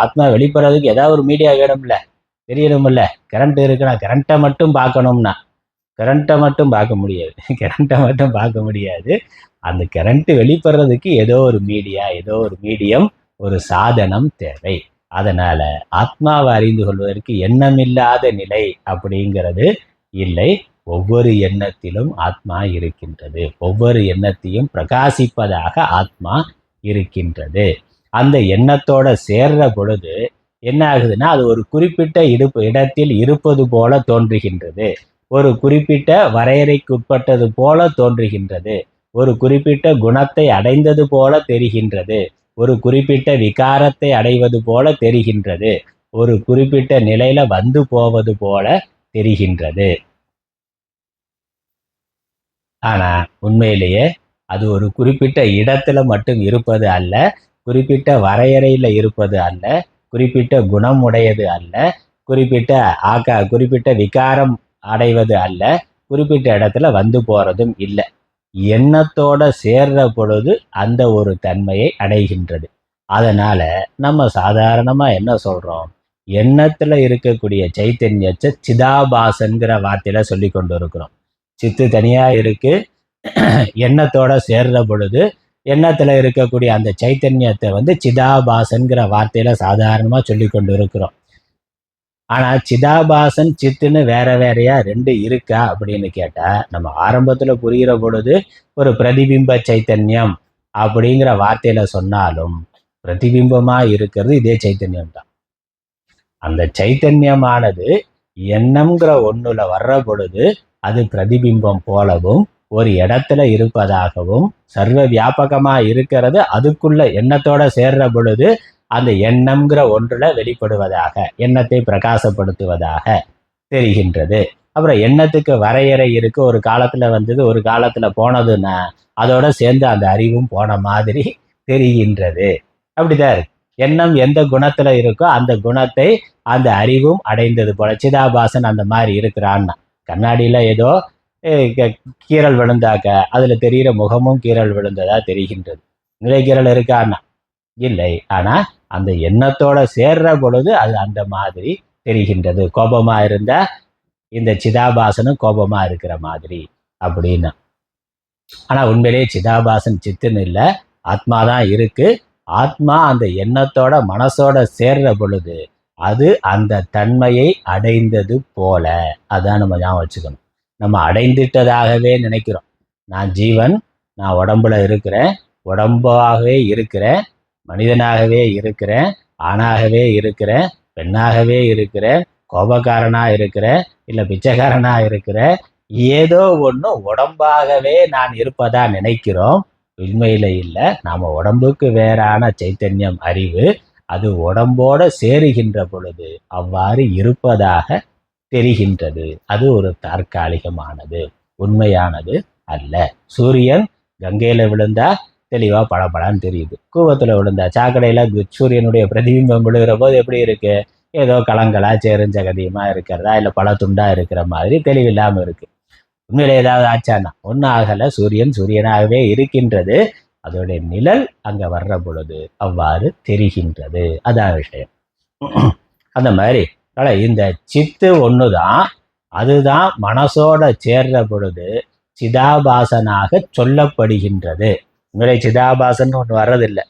ஆத்மா வெளிப்படுறதுக்கு ஏதாவது ஒரு மீடியா வேணும்ல, தெரியணும்ல. கரண்ட் இருக்குன்னா கரண்ட்டை மட்டும் பார்க்கணும்னா கரண்ட்டை மட்டும் பார்க்க முடியாது. கரண்ட்டை மட்டும் பார்க்க முடியாது. அந்த கரண்ட் வெளிப்படுறதுக்கு ஏதோ ஒரு மீடியம், ஒரு சாதனம் தேவை. அதனால ஆத்மாவை அறிந்து கொள்வதற்கு எண்ணமில்லாத நிலை அப்படிங்கிறது இல்லை. ஒவ்வொரு எண்ணத்திலும் ஆத்மா இருக்கின்றது. ஒவ்வொரு எண்ணத்தையும் பிரகாசிப்பதாக ஆத்மா இருக்கின்றது. அந்த எண்ணத்தோட சேர்ற பொழுது என்ன ஆகுதுன்னா, அது ஒரு குறிப்பிட்ட இடத்தில் இருப்பது போல தோன்றுகின்றது. ஒரு குறிப்பிட்ட வரையறைக்குட்பட்டது போல தோன்றுகின்றது. ஒரு குறிப்பிட்ட குணத்தை அடைந்தது போல தெரிகின்றது. ஒரு குறிப்பிட்ட விகாரத்தை அடைவது போல தெரிகின்றது. ஒரு குறிப்பிட்ட நிலையில வந்து போவது போல தெரிகின்றது. ஆனா உண்மையிலேயே அது ஒரு குறிப்பிட்ட இடத்துல மட்டும் இருப்பது அல்ல, குறிப்பிட்ட வரையறையில இருப்பது அல்ல, குறிப்பிட்ட குணம் உடையது அல்ல, குறிப்பிட்ட விகாரம் அடைவது அல்ல, குறிப்பிட்ட இடத்துல வந்து போறதும் இல்லை. எண்ணத்தோட சேர்ற பொழுது அந்த ஒரு தன்மையை அடைகின்றது. அதனால நம்ம சாதாரணமா என்ன சொல்றோம்? எண்ணத்துல இருக்கக்கூடிய சைத்தன்யத்தை சிதாபாசன்கிற வார்த்தையில சொல்லி கொண்டு இருக்கிறோம். சித்து தனியா இருக்கு. எண்ணத்தோட சேர்ற பொழுது எண்ணத்துல இருக்கக்கூடிய அந்த சைத்தன்யத்தை சிதாபாசன்கிற வார்த்தையில சாதாரணமா சொல்லி கொண்டு இருக்கிறோம். ஆனா சிதாபாசன் சித்துன்னு வேற வேறையா ரெண்டு இருக்கா அப்படின்னு கேட்டா, நம்ம ஆரம்பத்துல புரிகிற பொழுது ஒரு பிரதிபிம்ப சைத்தன்யம் அப்படிங்கிற வார்த்தையில சொன்னாலும் பிரதிபிம்பமா இருக்கிறது இதே சைத்தன்யம் தான். அந்த சைத்தன்யமானது எண்ணம்ங்கிற ஒண்ணுல வர்ற பொழுது அது பிரதிபிம்பம் போலவும் ஒரு இடத்துல இருப்பதாகவும் சர்வ வியாபகமா இருக்கிறது. அதுக்குள்ள எண்ணத்தோட சேர்ற பொழுது அந்த எண்ணம்ங்கிற ஒன்றுல வெளிப்படுவதாக, எண்ணத்தை பிரகாசப்படுத்துவதாக தெரிகின்றது. அப்புறம் எண்ணத்துக்கு வரையறை இருக்கு. ஒரு காலத்துல வந்தது, ஒரு காலத்துல போனதுன்னா அதோட சேர்ந்து அந்த அறிவும் போன மாதிரி தெரிகின்றது. அப்படிதான் இருக்கு. எண்ணம் எந்த குணத்துல இருக்கோ அந்த குணத்தை அந்த அறிவும் அடைந்தது போல சிதாபாசன் அந்த மாதிரி இருக்கிறான்னா. கண்ணாடியில ஏதோ கீறல் விழுந்தாக்க அதுல தெரிகிற முகமும் கீறல் விழுந்ததா தெரிகின்றது. நிலைக்கீரல் இருக்கான்னா இல்லை. ஆனா அந்த எண்ணத்தோட சேர்ற பொழுது அது அந்த மாதிரி தெரிகின்றது. கோபமா இருந்தா இந்த சிதாபாசனும் கோபமா இருக்கிற மாதிரி அப்படின்னு. ஆனா உண்மையிலேயே சிதாபாசன் சித்துன்னு இல்லை, ஆத்மாதான் இருக்கு. ஆத்மா அந்த எண்ணத்தோட மனசோட சேர்ற பொழுது அது அந்த தன்மையை அடைந்தது போல. அதான் நம்ம ஞாபகம் வச்சுக்கணும். நம்ம அடைந்துட்டதாகவே நினைக்கிறோம். நான் ஜீவன், நான் உடம்புல இருக்கிறேன், உடம்பாகவே இருக்கிறேன், மனிதனாகவே இருக்கிறேன், ஆணாகவே இருக்கிறேன், பெண்ணாகவே இருக்கிறேன், கோபக்காரனா இருக்கிறேன், இல்லை பிச்சைக்காரனா இருக்கிறேன். ஏதோ ஒன்று உடம்பாகவே நான் இருப்பதா நினைக்கிறோம். உண்மையில இல்லை. நாம உடம்புக்கு வேறான சைத்தன்யம் அறிவு. அது உடம்போட சேருகின்ற பொழுது அவ்வாறு இருப்பதாக தெரிகின்றது. அது ஒரு தற்காலிகமானது, உண்மையானது அல்ல. சூரியன் கங்கையில விழுந்தா தெளிவாக பளபளன்னு தெரியுது. கூவத்தில் விழுந்த சாக்கடையில் சூரியனுடைய பிரதிபிம்பம் விழுகிற போது எப்படி இருக்கு? ஏதோ கலங்களா சேருஞ்சகதியமாக இருக்கிறதா, இல்லை பல துண்டாக இருக்கிற மாதிரி தெளிவில்லாமல் இருக்கு. உண்மையில ஏதாவது ஆச்சானா? ஒன்றும் ஆகலை. சூரியன் சூரியனாகவே இருக்கின்றது. அதோடைய நிழல் அங்கே வர்ற பொழுது அவ்வாறு தெரிகின்றது. அதான் விஷயம். அந்த மாதிரி இந்த சித்து ஒன்று தான். அதுதான் மனசோட சேர்ற பொழுது சிதாபாசனாக சொல்லப்படுகின்றது. உங்களை சிதாபாசன் ஒன்று வர்றதில்லை.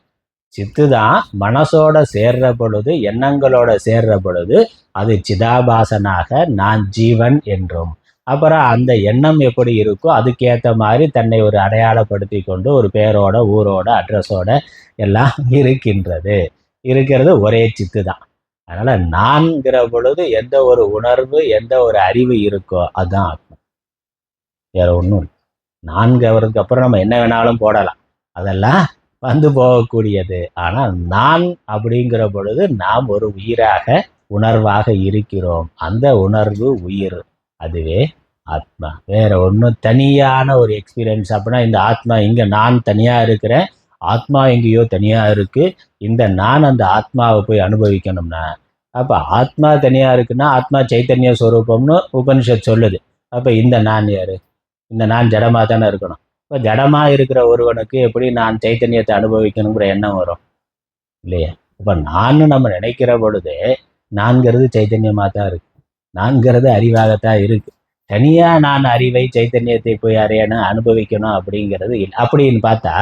சித்து தான் மனசோட சேர்ற பொழுது, எண்ணங்களோட சேர்ற பொழுது அது சிதாபாசனாக நான் ஜீவன் என்றும், அப்புறம் அந்த எண்ணம் எப்படி இருக்கோ அதுக்கேற்ற மாதிரி தன்னை ஒரு அடையாளப்படுத்தி கொண்டு ஒரு பேரோட, ஊரோட, அட்ரஸோட எல்லாம் இருக்கிறது ஒரே சித்து தான். அதனால நான்கிற பொழுது எந்த ஒரு உணர்வு, எந்த ஒரு அறிவு இருக்கோ அதுதான் ஆத்மா. வேற ஒன்றும் இல்லை. நான்கிறதுக்கு அப்புறம் நம்ம என்ன வேணாலும் போடலாம், அதெல்லாம் வந்து போகக்கூடியது. ஆனால் நான் அப்படிங்கிற பொழுது நாம் ஒரு உயிராக, உணர்வாக இருக்கிறோம். அந்த உணர்வு உயிர், அதுவே ஆத்மா. வேற ஒன்றும் தனியான ஒரு எக்ஸ்பீரியன்ஸ் அப்படின்னா இந்த ஆத்மா இங்கே நான் தனியாக இருக்கிறேன், ஆத்மா எங்கேயோ தனியாக இருக்கு, இந்த நான் அந்த ஆத்மாவை போய் அனுபவிக்கணும்னா, அப்போ ஆத்மா தனியாக இருக்குன்னா ஆத்மா சைத்தன்ய ஸ்வரூபம்னு உபனிஷத் சொல்லுது. அப்போ இந்த நான் யாரு? இந்த நான் ஜடமாக தானே இருக்கணும். இப்போ ஜடமாக இருக்கிற ஒருவனுக்கு எப்படி நான் சைத்தன்யத்தை அனுபவிக்கணுங்கிற எண்ணம் வரும் இல்லையா? இப்போ நான் நம்ம நினைக்கிற பொழுது நான்கிறது சைத்தன்யமாக தான் இருக்கு, நான்கிறது அறிவாகத்தான் இருக்கு. தனியாக நான் அறிவை, சைத்தன்யத்தை போய் அறியணும், அனுபவிக்கணும் அப்படிங்கிறது இல்லை. அப்படின்னு பார்த்தா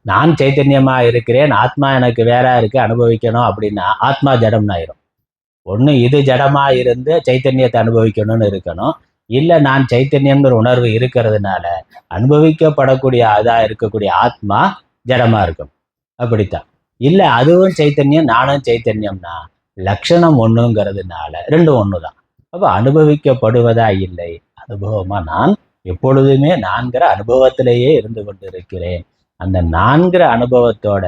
நான் சைத்தன்யமா இருக்கிறேன், ஆத்மா எனக்கு வேற இருக்கு, அனுபவிக்கணும் அப்படின்னா ஆத்மா ஜடம்னு ஆயிரும். ஒன்று இது ஜடமா இருந்து சைத்தன்யத்தை அனுபவிக்கணும்னு இருக்கணும், இல்லை நான் சைத்தன்யம்ங்கிற உணர்வு இருக்கிறதுனால அனுபவிக்கப்படக்கூடிய அதா இருக்கக்கூடிய ஆத்மா ஜடமா இருக்கும். அப்படித்தான். இல்லை அதுவும் சைத்தன்யம், நானும் சைத்தன்யம்னா லட்சணம் ஒன்றுங்கிறதுனால ரெண்டும் ஒன்று தான். அப்போ அனுபவிக்கப்படுவதா இல்லை, அனுபவமா நான் எப்பொழுதுமே நான்கிற அனுபவத்திலேயே இருந்து கொண்டு இருக்கிறேன். அந்த நான்கிற அனுபவத்தோட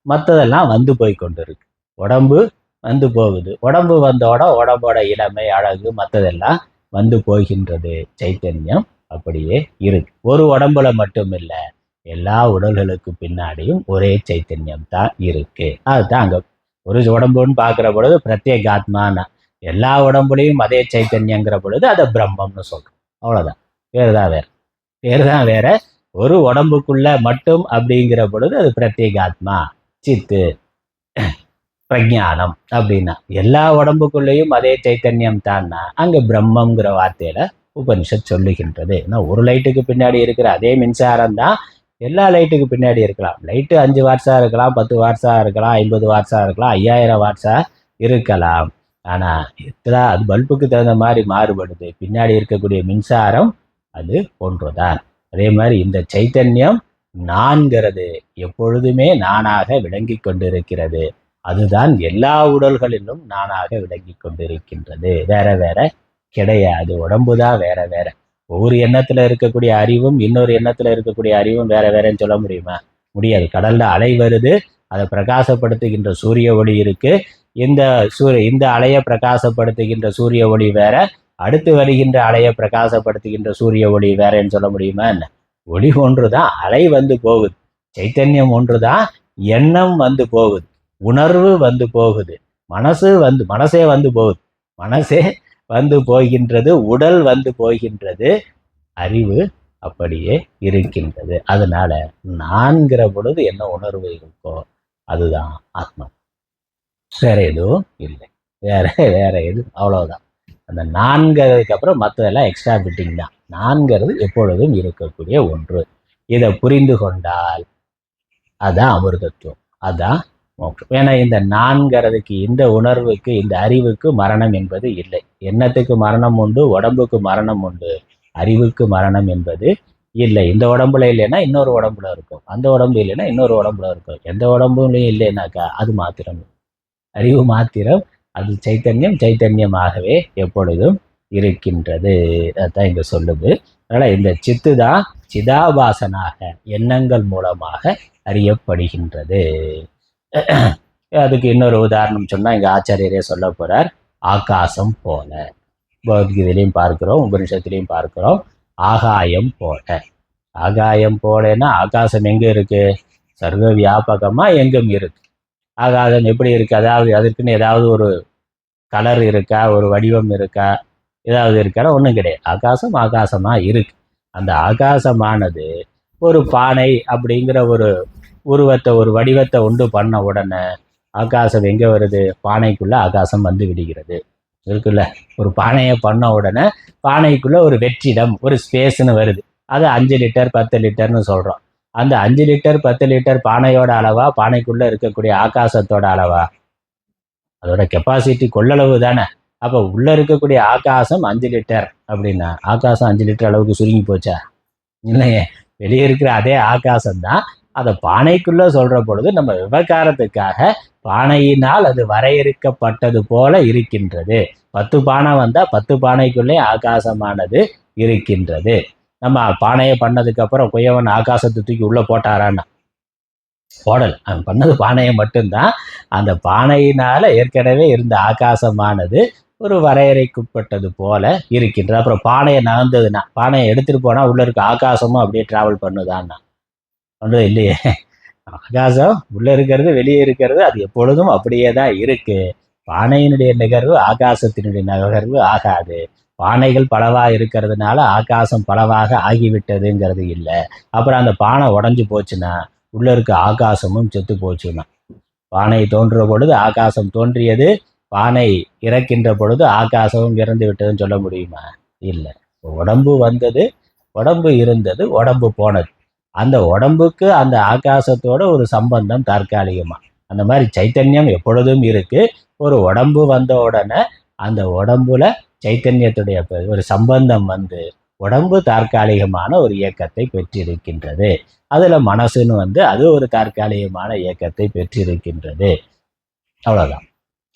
மற்றதெல்லாம் வந்து போய் கொண்டு இருக்கு. உடம்பு வந்து போகுது, உடம்பு வந்தோட உடம்போட இளமை, அழகு, மற்றதெல்லாம் வந்து போகின்றது. சைத்தன்யம் அப்படியே இருக்கு. ஒரு உடம்புல மட்டும் இல்லை, எல்லா உடல்களுக்கு பின்னாடியும் ஒரே சைத்தன்யம் தான் இருக்கு. அதுதான் அங்கே ஒரு உடம்புன்னு பார்க்குற பொழுது பிரத்யேக ஆத்மான, எல்லா உடம்புலையும் அதே சைத்தன்யங்கிற பொழுது அதை பிரம்மம்னு சொல்றோம். அவ்வளோதான். பேர் தான் வேற. ஒரு உடம்புக்குள்ள மட்டும் அப்படிங்கிற பொழுது அது பிரத்யேக ஆத்மா, சித்து, பிரஜானம் அப்படின்னா எல்லா உடம்புக்குள்ளேயும் அதே சைத்தன்யம் தான்னா அங்கே பிரம்மங்கிற வார்த்தையில உபனிஷத் சொல்லுகின்றது. ஏன்னா ஒரு லைட்டுக்கு பின்னாடி இருக்கிற அதே மின்சாரம் தான் எல்லா லைட்டுக்கு பின்னாடி இருக்கலாம். லைட்டு 5 வாட்ஸாக இருக்கலாம், 10 வாட்ஸாக இருக்கலாம், 50 வாட்ஸாக இருக்கலாம், 5000 வாட்ஸாக இருக்கலாம். ஆனால் எத்தனை அது பல்புக்கு தகுந்த மாதிரி மாறுபடுது. பின்னாடி இருக்கக்கூடிய மின்சாரம் அது ஒன்றுதான். அதே மாதிரி இந்த சைத்தன்யம் நான்கிறது எப்பொழுதுமே நானாக விளங்கி கொண்டிருக்கிறது. அதுதான் எல்லா உடல்களிலும் நானாக விளங்கி கொண்டிருக்கின்றது. வேற வேற கிடையாது. உடம்புதான் வேற வேற. ஒவ்வொரு எண்ணத்துல இருக்கக்கூடிய அறிவும் இன்னொரு எண்ணத்துல இருக்கக்கூடிய அறிவும் வேற வேறன்னு சொல்ல முடியுமா? முடியாது. கடல்ல அலை வருது, அதை பிரகாசப்படுத்துகின்ற சூரிய ஒளி இருக்கு. இந்த அலையை பிரகாசப்படுத்துகின்ற சூரிய ஒளி வேற, அடுத்து வருகின்ற அலையை பிரகாசப்படுத்துகின்ற சூரிய ஒளி வேறன்னு சொல்ல முடியுமா என்ன? ஒளி ஒன்றுதான், அலை வந்து போகுது. சைத்தன்யம் ஒன்றுதான், எண்ணம் வந்து போகுது, உணர்வு வந்து போகுது, மனசே வந்து போகுது, மனசே வந்து போகின்றது, உடல் வந்து போகின்றது, அறிவு அப்படியே இருக்கின்றது. அதனால நான்கிற பொழுது என்ன உணர்வு இருக்கோ அதுதான் ஆத்மா. வேற எதுவும் இல்லை. வேற எதுவும் அவ்வளவுதான். அந்த நான்கிறதுக்கு அப்புறம் மற்றதெல்லாம் எக்ஸ்ட்ரா பிட்டிங் தான். நான்கிறது எப்பொழுதும் இருக்கக்கூடிய ஒன்று. இதை புரிந்து கொண்டால் அதான் அமிர்தத்துவம், அதான் மோட்சம். ஏன்னா இந்த நான்கிறதுக்கு, இந்த உணர்வுக்கு, இந்த அறிவுக்கு மரணம் என்பது இல்லை. எண்ணத்துக்கு மரணம் உண்டு, உடம்புக்கு மரணம் உண்டு, அறிவுக்கு மரணம் என்பது இல்லை. இந்த உடம்புல இல்லைன்னா இன்னொரு உடம்புல இருக்கும், அந்த உடம்பு இல்லைன்னா இன்னொரு உடம்புல இருக்கும். எந்த உடம்புலையும் இல்லைன்னாக்கா அது மாத்திரம், அறிவு மாத்திரம். அது சைத்தன்யமாகவே எப்பொழுதும் இருக்கின்றது. அதுதான் இங்க சொல்லுது. அதனால இந்த சித்து தான் சிதாபாசனாக எண்ணங்கள் மூலமாக அறியப்படுகின்றது. அதுக்கு இன்னொரு உதாரணம் சொன்னா இங்க ஆச்சாரியரே சொல்ல போறார். ஆகாசம் போல, பகவத்கீதையிலையும் பார்க்கிறோம், உபனிஷத்திலையும் பார்க்கிறோம். ஆகாயம் போல, ஆகாயம் போலன்னா ஆகாசம் எங்கே இருக்கு? சர்வ வியாபகமாக எங்கும் இருக்கு. ஆகாசம் எப்படி இருக்கு? அதாவது அதற்குன்னு ஏதாவது ஒரு கலர் இருக்கா, ஒரு வடிவம் இருக்கா, ஏதாவது இருக்கானா? ஒன்றும் கிடையாது. ஆகாசம் ஆகாசமாக இருக்கு. அந்த ஆகாசமானது ஒரு பானை அப்படிங்கிற ஒரு உருவத்தை, ஒரு வடிவத்தை உண்டு பண்ண உடனே ஆகாசம் எங்கே வருது? பானைக்குள்ளே ஆகாசம் வந்து விடுகிறது. இருக்குல்ல, ஒரு பானையை பண்ண உடனே பானைக்குள்ளே ஒரு வெற்றிடம், ஒரு ஸ்பேஸ்னு வருது. அது 5 லிட்டர் 10 லிட்டர்னு சொல்கிறோம். அந்த 5 லிட்டர் 10 லிட்டர் பானையோட அளவா, பானைக்குள்ளே இருக்கக்கூடிய ஆகாசத்தோட அளவா? அதோட கெப்பாசிட்டி கொள்ளளவு தானே. அப்போ உள்ளே இருக்கக்கூடிய ஆகாசம் 5 லிட்டர் அப்படின்னா ஆகாசம் 5 லிட்டர் அளவுக்கு சுருங்கி போச்சா? இல்லையே. வெளியே இருக்கிற அதே ஆகாசம் தான் அதை பானைக்குள்ளே சொல்கிற பொழுது நம்ம விவகாரத்துக்காக பானையினால் அது வரையறுக்கப்பட்டது போல இருக்கின்றது. 10 பானை வந்தால் 10 பானைக்குள்ளே ஆகாசமானது இருக்கின்றது. நம்ம பானையை பண்ணதுக்கப்புறம் குயவன் ஆகாசத்தை தூக்கி உள்ளே போட்டாரான்னா போடலை. அவன் பண்ணது பானையை மட்டும்தான். அந்த பானையினால் ஏற்கனவே இருந்த ஆகாசமானது ஒரு வரையறைக்குட்பட்டது போல இருக்கின்றது. அப்புறம் பானையை நகர்ந்ததுன்னா, பானையை எடுத்துகிட்டு போனால் உள்ளே இருக்க ஆகாசமும் அப்படியே ட்ராவல் பண்ணுதான்னா ஒன்றும் இல்லையே. ஆகாசம் உள்ளே இருக்கிறது வெளியே இருக்கிறது அது எப்பொழுதும் அப்படியே தான் இருக்கு. பானையினுடைய நிகழ்வு ஆகாசத்தினுடைய நகர்வு ஆகாது. பானைகள் பலவாக இருக்கிறதுனால ஆகாசம் பலவாக ஆகிவிட்டதுங்கிறது இல்லை. அப்புறம் அந்த பானை உடஞ்சி போச்சுன்னா உள்ளே இருக்க ஆகாசமும் செத்து போச்சுன்னா, பானை தோன்றுற பொழுது ஆகாசம் தோன்றியது, பானை இறக்கின்ற பொழுது ஆகாசமும் இறந்து விட்டதுன்னு சொல்ல முடியுமா? இல்லை. உடம்பு வந்தது, உடம்பு இருந்தது, உடம்பு போனது. அந்த உடம்புக்கு அந்த ஆகாசத்தோட ஒரு சம்பந்தம் தற்காலிகமாக. அந்த மாதிரி சைத்தன்யம் எப்பொழுதும் இருக்கு. ஒரு உடம்பு வந்த உடனே அந்த உடம்புல சைத்தன்யத்துடைய ஒரு சம்பந்தம் வந்து உடம்பு தற்காலிகமான ஒரு இயக்கத்தை பெற்றிருக்கின்றது. அதில் மனசுன்னு வந்து அது ஒரு தற்காலிகமான இயக்கத்தை பெற்றிருக்கின்றது. அவ்வளோதான்.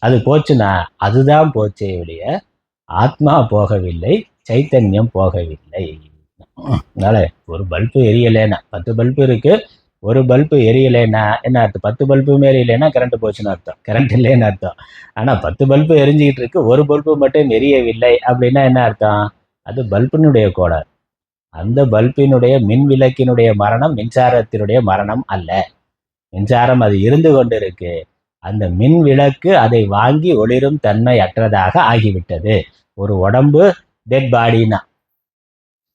அது போச்சுன்னா அதுதான் போச்சே ஒழிய ஆத்மா போகவில்லை, சைத்தன்யம் போகவில்லை. அதனால ஒரு பல்பு எரியலைன்னா 10 பல்பு இருக்கு, ஒரு பல்பு எரியலைன்னா என்ன அர்த்தம்? 10 பல்புமே எரியலைன்னா கரண்ட் போச்சுன்னு அர்த்தம், கரண்ட் இல்லைன்னு அர்த்தம். ஆனால் 10 பல்பு எரிஞ்சிக்கிட்டு இருக்கு, ஒரு பல்பு மட்டும் எரியவில்லை அப்படின்னா என்ன அர்த்தம்? அது பல்பினுடைய கோளாறு. அந்த பல்பினுடைய மின் விளக்கினுடைய மரணம் மின்சாரத்தினுடைய மரணம் அல்ல. மின்சாரம் அது இருந்து கொண்டு இருக்கு. அந்த மின் விளக்கு அதை வாங்கி ஒளிரும் தன்மை அற்றதாக ஆகிவிட்டது. ஒரு உடம்பு டெட் பாடினா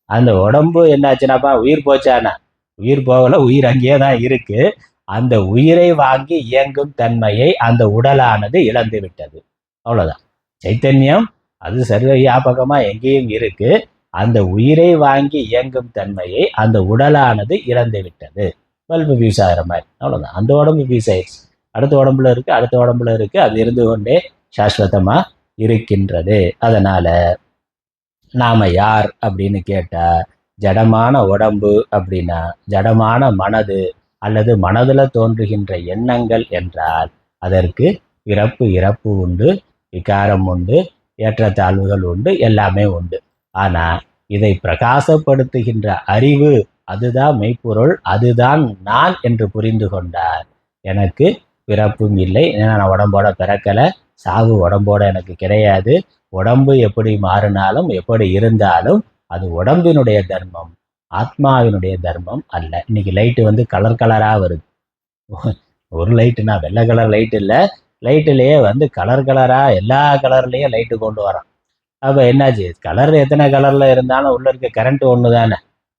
அந்த உடம்பு என்னாச்சுனாப்பா உயிர் போச்சானா? உயிர் போகல, உயிர் அங்கேயே தான் இருக்கு. அந்த உயிரை வாங்கி இயங்கும் தன்மையை அந்த உடலானது இழந்து விட்டது. அவ்வளோதான். சைத்தன்யம் அது சர்வ வியாபகமா எங்கேயும் இருக்கு. அந்த உயிரை வாங்கி இயங்கும் தன்மையை அந்த உடலானது இழந்து விட்டது. பல்பு ஃபியூஸ் ஆகிற மாதிரி. அவ்வளோதான். அந்த உடம்பு ஃபியூஸ் ஆயிடுச்சு. அடுத்த உடம்புல இருக்கு, அடுத்த உடம்புல இருக்கு. அது இருந்து கொண்டே சாஸ்வதமா இருக்கின்றது. அதனால நாம யார் அப்படின்னு கேட்டா, ஜடமான உடம்பு அப்படின்னா ஜடமான மனது அல்லது மனதுல தோன்றுகின்ற எண்ணங்கள் என்றால் அதற்கு பிறப்பு இறப்பு உண்டு, விகாரம் உண்டு, ஏற்றத்தாழ்வுகள் உண்டு, எல்லாமே உண்டு. ஆனா இதை பிரகாசப்படுத்துகின்ற அறிவு, அதுதான் மெய்ப்பொருள், அதுதான் நான் என்று புரிந்து கொண்டார் எனக்கு பிறப்பும் இல்லை, ஏன்னா நான் உடம்போட பிறக்கலை, சாவு உடம்போட எனக்கு கிடையாது. உடம்பு எப்படி மாறினாலும் எப்படி இருந்தாலும் அது உடம்பினுடைய தர்மம், ஆத்மாவினுடைய தர்மம் அல்ல. இன்னைக்கு லைட்டு வந்து கலர் கலராக வருது. ஒரு லைட்டுனா வெள்ளை கலர் லைட் இல்லை, லைட்டுலேயே வந்து கலர் கலராக எல்லா கலர்லேயும் லைட்டு கொண்டு வரோம். அப்போ என்னாச்சு? கலர் எத்தனை கலரில் இருந்தாலும் உள்ளே இருக்க கரண்ட் ஒன்று தானே,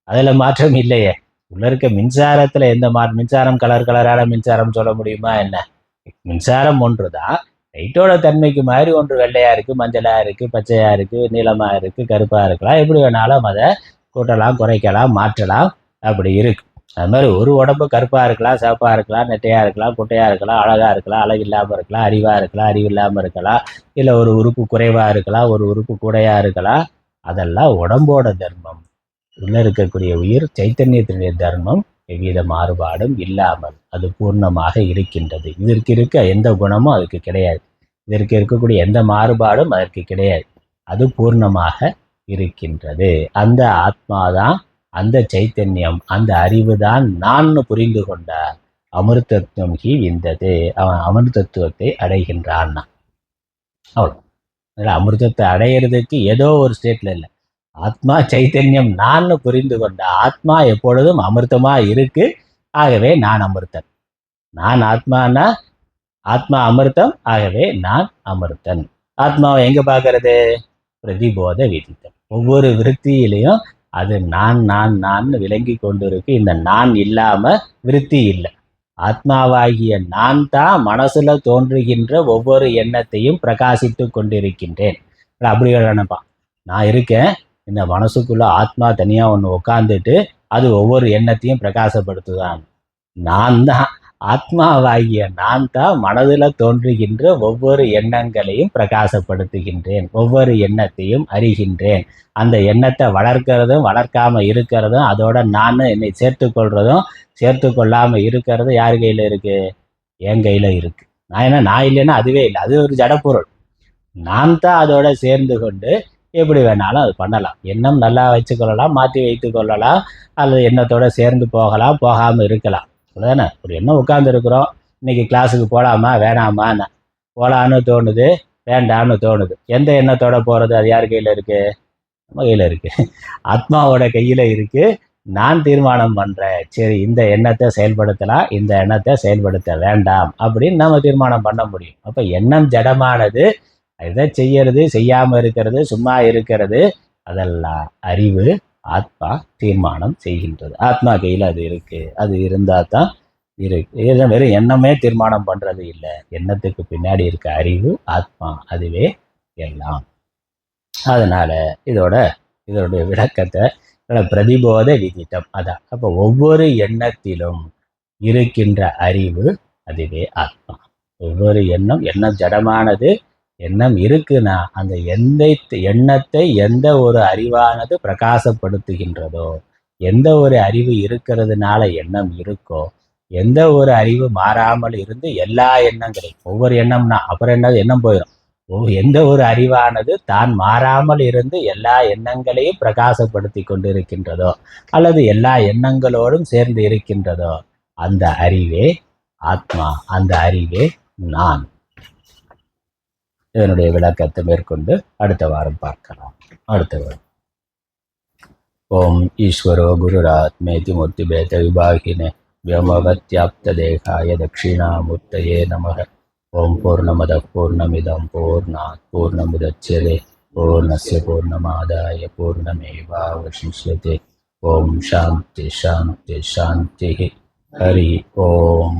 அதில் மாற்றம் இல்லையே. உள்ளே இருக்க மின்சாரத்தில் எந்த மின்சாரம் கலர் கலரான மின்சாரம் சொல்ல முடியுமா என்ன? மின்சாரம் ஒன்று தான். லைட்டோட தன்மைக்கு மாதிரி ஒன்று வெள்ளையாக இருக்குது, மஞ்சளாக இருக்குது, பச்சையாக இருக்குது, நீளமாக இருக்குது, கருப்பாக இருக்கலாம். எப்படி வேணாலும் அதை கூட்டலாம், குறைக்கலாம், மாற்றலாம். அப்படி இருக்கு. அது மாதிரி ஒரு உடம்பு கருப்பாக இருக்கலாம், சிவப்பாக இருக்கலாம், நெட்டையாக இருக்கலாம், குட்டையாக இருக்கலாம், அழகாக இருக்கலாம், அழகு இல்லாமல் இருக்கலாம், அறிவாக இருக்கலாம், அறிவு இல்லாமல் இருக்கலாம், இல்லை ஒரு உறுப்பு குறைவாக இருக்கலாம், ஒரு உறுப்பு கூடையாக இருக்கலாம். அதெல்லாம் உடம்போட தர்மம். உள்ளே இருக்கக்கூடிய உயிர் சைத்தன்யத்தினுடைய தர்மம் எவ்வித மாறுபாடும் இல்லாமல் அது பூர்ணமாக இருக்கின்றது. இதற்கு இருக்க எந்த குணமும் அதுக்கு கிடையாது, இதற்கு இருக்கக்கூடிய எந்த மாறுபாடும் அதற்கு கிடையாது. அது பூர்ணமாக இருக்கின்றது. அந்த ஆத்மாதான், அந்த சைத்தன்யம், அந்த அறிவு தான் நான் புரிந்து கொண்டார். அமிர்தத்துவம் ஹி விந்தது, அவன் அமிர்தத்துவத்தை அடைகின்றான். அவ்வளோ. அமிர்தத்தை அடையிறதுக்கு ஏதோ ஒரு ஸ்டேட்ல இல்லை, ஆத்மா சைத்தன்யம் நான் புரிந்து கொண்ட ஆத்மா எப்பொழுதும் அமிர்தமா இருக்கு. ஆகவே நான் அமிர்தன். நான் ஆத்மானா ஆத்மா அமிர்தம், ஆகவே நான் அமிர்தன். ஆத்மாவை எங்க பார்க்கறது? பிரதிபோத விதித்தம். ஒவ்வொரு விருத்தியிலையும் அது நான் நான் நான் விளங்கி கொண்டிருக்கு. இந்த நான் இல்லாம விருத்தி இல்லை. ஆத்மாவாகிய நான் தான் மனசுல தோன்றுகின்ற ஒவ்வொரு எண்ணத்தையும் பிரகாசித்து கொண்டிருக்கின்றேன். அப்படி நினைப்பான், நான் இருக்கேன், இந்த மனசுக்குள்ள ஆத்மா தனியா ஒன்று உட்காந்துட்டு அது ஒவ்வொரு எண்ணத்தையும் பிரகாசப்படுத்துதான். நான் தான் ஆத்மாவாகிய நான் தான் மனதில் தோன்றுகின்ற ஒவ்வொரு எண்ணங்களையும் பிரகாசப்படுத்துகின்றேன். ஒவ்வொரு எண்ணத்தையும் அறிகின்றேன். அந்த எண்ணத்தை வளர்க்கிறதும் வளர்க்காம இருக்கிறதும், அதோட நான் என்னை சேர்த்து கொள்றதும் சேர்த்து கொள்ளாம இருக்கிறது யார் கையில இருக்கு? என் கையில இருக்கு. நான் இல்லைன்னா அதுவே இல்லை. அது ஒரு ஜடப்பொருள். நான் தான் அதோட சேர்ந்து கொண்டு எப்படி வேணாலும் அது பண்ணலாம். எண்ணம் நல்லா வச்சுக்கொள்ளலாம், மாற்றி வைத்து கொள்ளலாம், அல்லது எண்ணத்தோட சேர்ந்து போகலாம், போகாமல் இருக்கலாம். அவ்வளோதானே. ஒரு எண்ணம் உட்கார்ந்து இருக்கிறோம், இன்னைக்கு கிளாஸுக்கு போகலாமா வேணாமான்னு, போகலான்னு தோணுது, வேண்டான்னு தோணுது. எந்த எண்ணத்தோட போகிறது? அது யார் கையில் இருக்கு? நம்ம கையில் இருக்கு. ஆத்மாவோட கையில் இருக்கு. நான் தீர்மானம் பண்ணுறேன், சரி இந்த எண்ணத்தை செயல்படுத்தலாம், இந்த எண்ணத்தை செயல்படுத்த வேண்டாம் அப்படின்னு நம்ம தீர்மானம் பண்ண முடியும். அப்போ எண்ணம் ஜடமானது. இதை செய்யறது, செய்யாமல் இருக்கிறது, சும்மா இருக்கிறது, அதெல்லாம் அறிவு ஆத்மா தீர்மானம் செய்கின்றது. ஆத்மா கையில் அது இருக்கு. அது இருந்தால் தான் இருக்கு. வெறும் எண்ணமே தீர்மானம் பண்ணுறது இல்லை. எண்ணத்துக்கு பின்னாடி இருக்க அறிவு ஆத்மா, அதுவே எல்லாம். அதனால இதோடைய விளக்கத்தை பிரதிபோத விதித்தம் அதான். அப்போ ஒவ்வொரு எண்ணத்திலும் இருக்கின்ற அறிவு அதுவே ஆத்மா. ஒவ்வொரு எண்ணம் ஜடமானது. எண்ணம் இருக்குன்னா அந்த எண்ணத்தை எந்த ஒரு அறிவானது பிரகாசப்படுத்துகின்றதோ, எந்த ஒரு அறிவு இருக்கிறதுனால எண்ணம் இருக்கோ, எந்த ஒரு அறிவு மாறாமல் இருந்து எல்லா எண்ணங்களையும், ஒவ்வொரு எண்ணம்னா அப்புறம் என்ன எண்ணம் போயிடும். எந்த ஒரு அறிவானது தான் மாறாமல் இருந்து எல்லா எண்ணங்களையும் பிரகாசப்படுத்தி கொண்டு இருக்கின்றதோ, அல்லது எல்லா எண்ணங்களோடும் சேர்ந்து இருக்கின்றதோ, அந்த அறிவே ஆத்மா, அந்த அறிவே நான். இதனுடைய விளக்கத்தை மேற்கொண்டு அடுத்த வாரம் பார்க்கலாம். அடுத்த வாரம். ஓம் ஈஸ்வரோ குருராத்மேதி மூர்த்தி பேத விபாகினே व्योमवत्याप्त देहाय दक्षिणामूर्तये नमः। ओम पूर्णमद पूर्णमिदं पूर्णात् पूर्णमुदच्यते पूर्णस्य पूर्णमादाय पूर्णमेवावशिष्यते। ओम शांति शांति शांति। हरि ओम।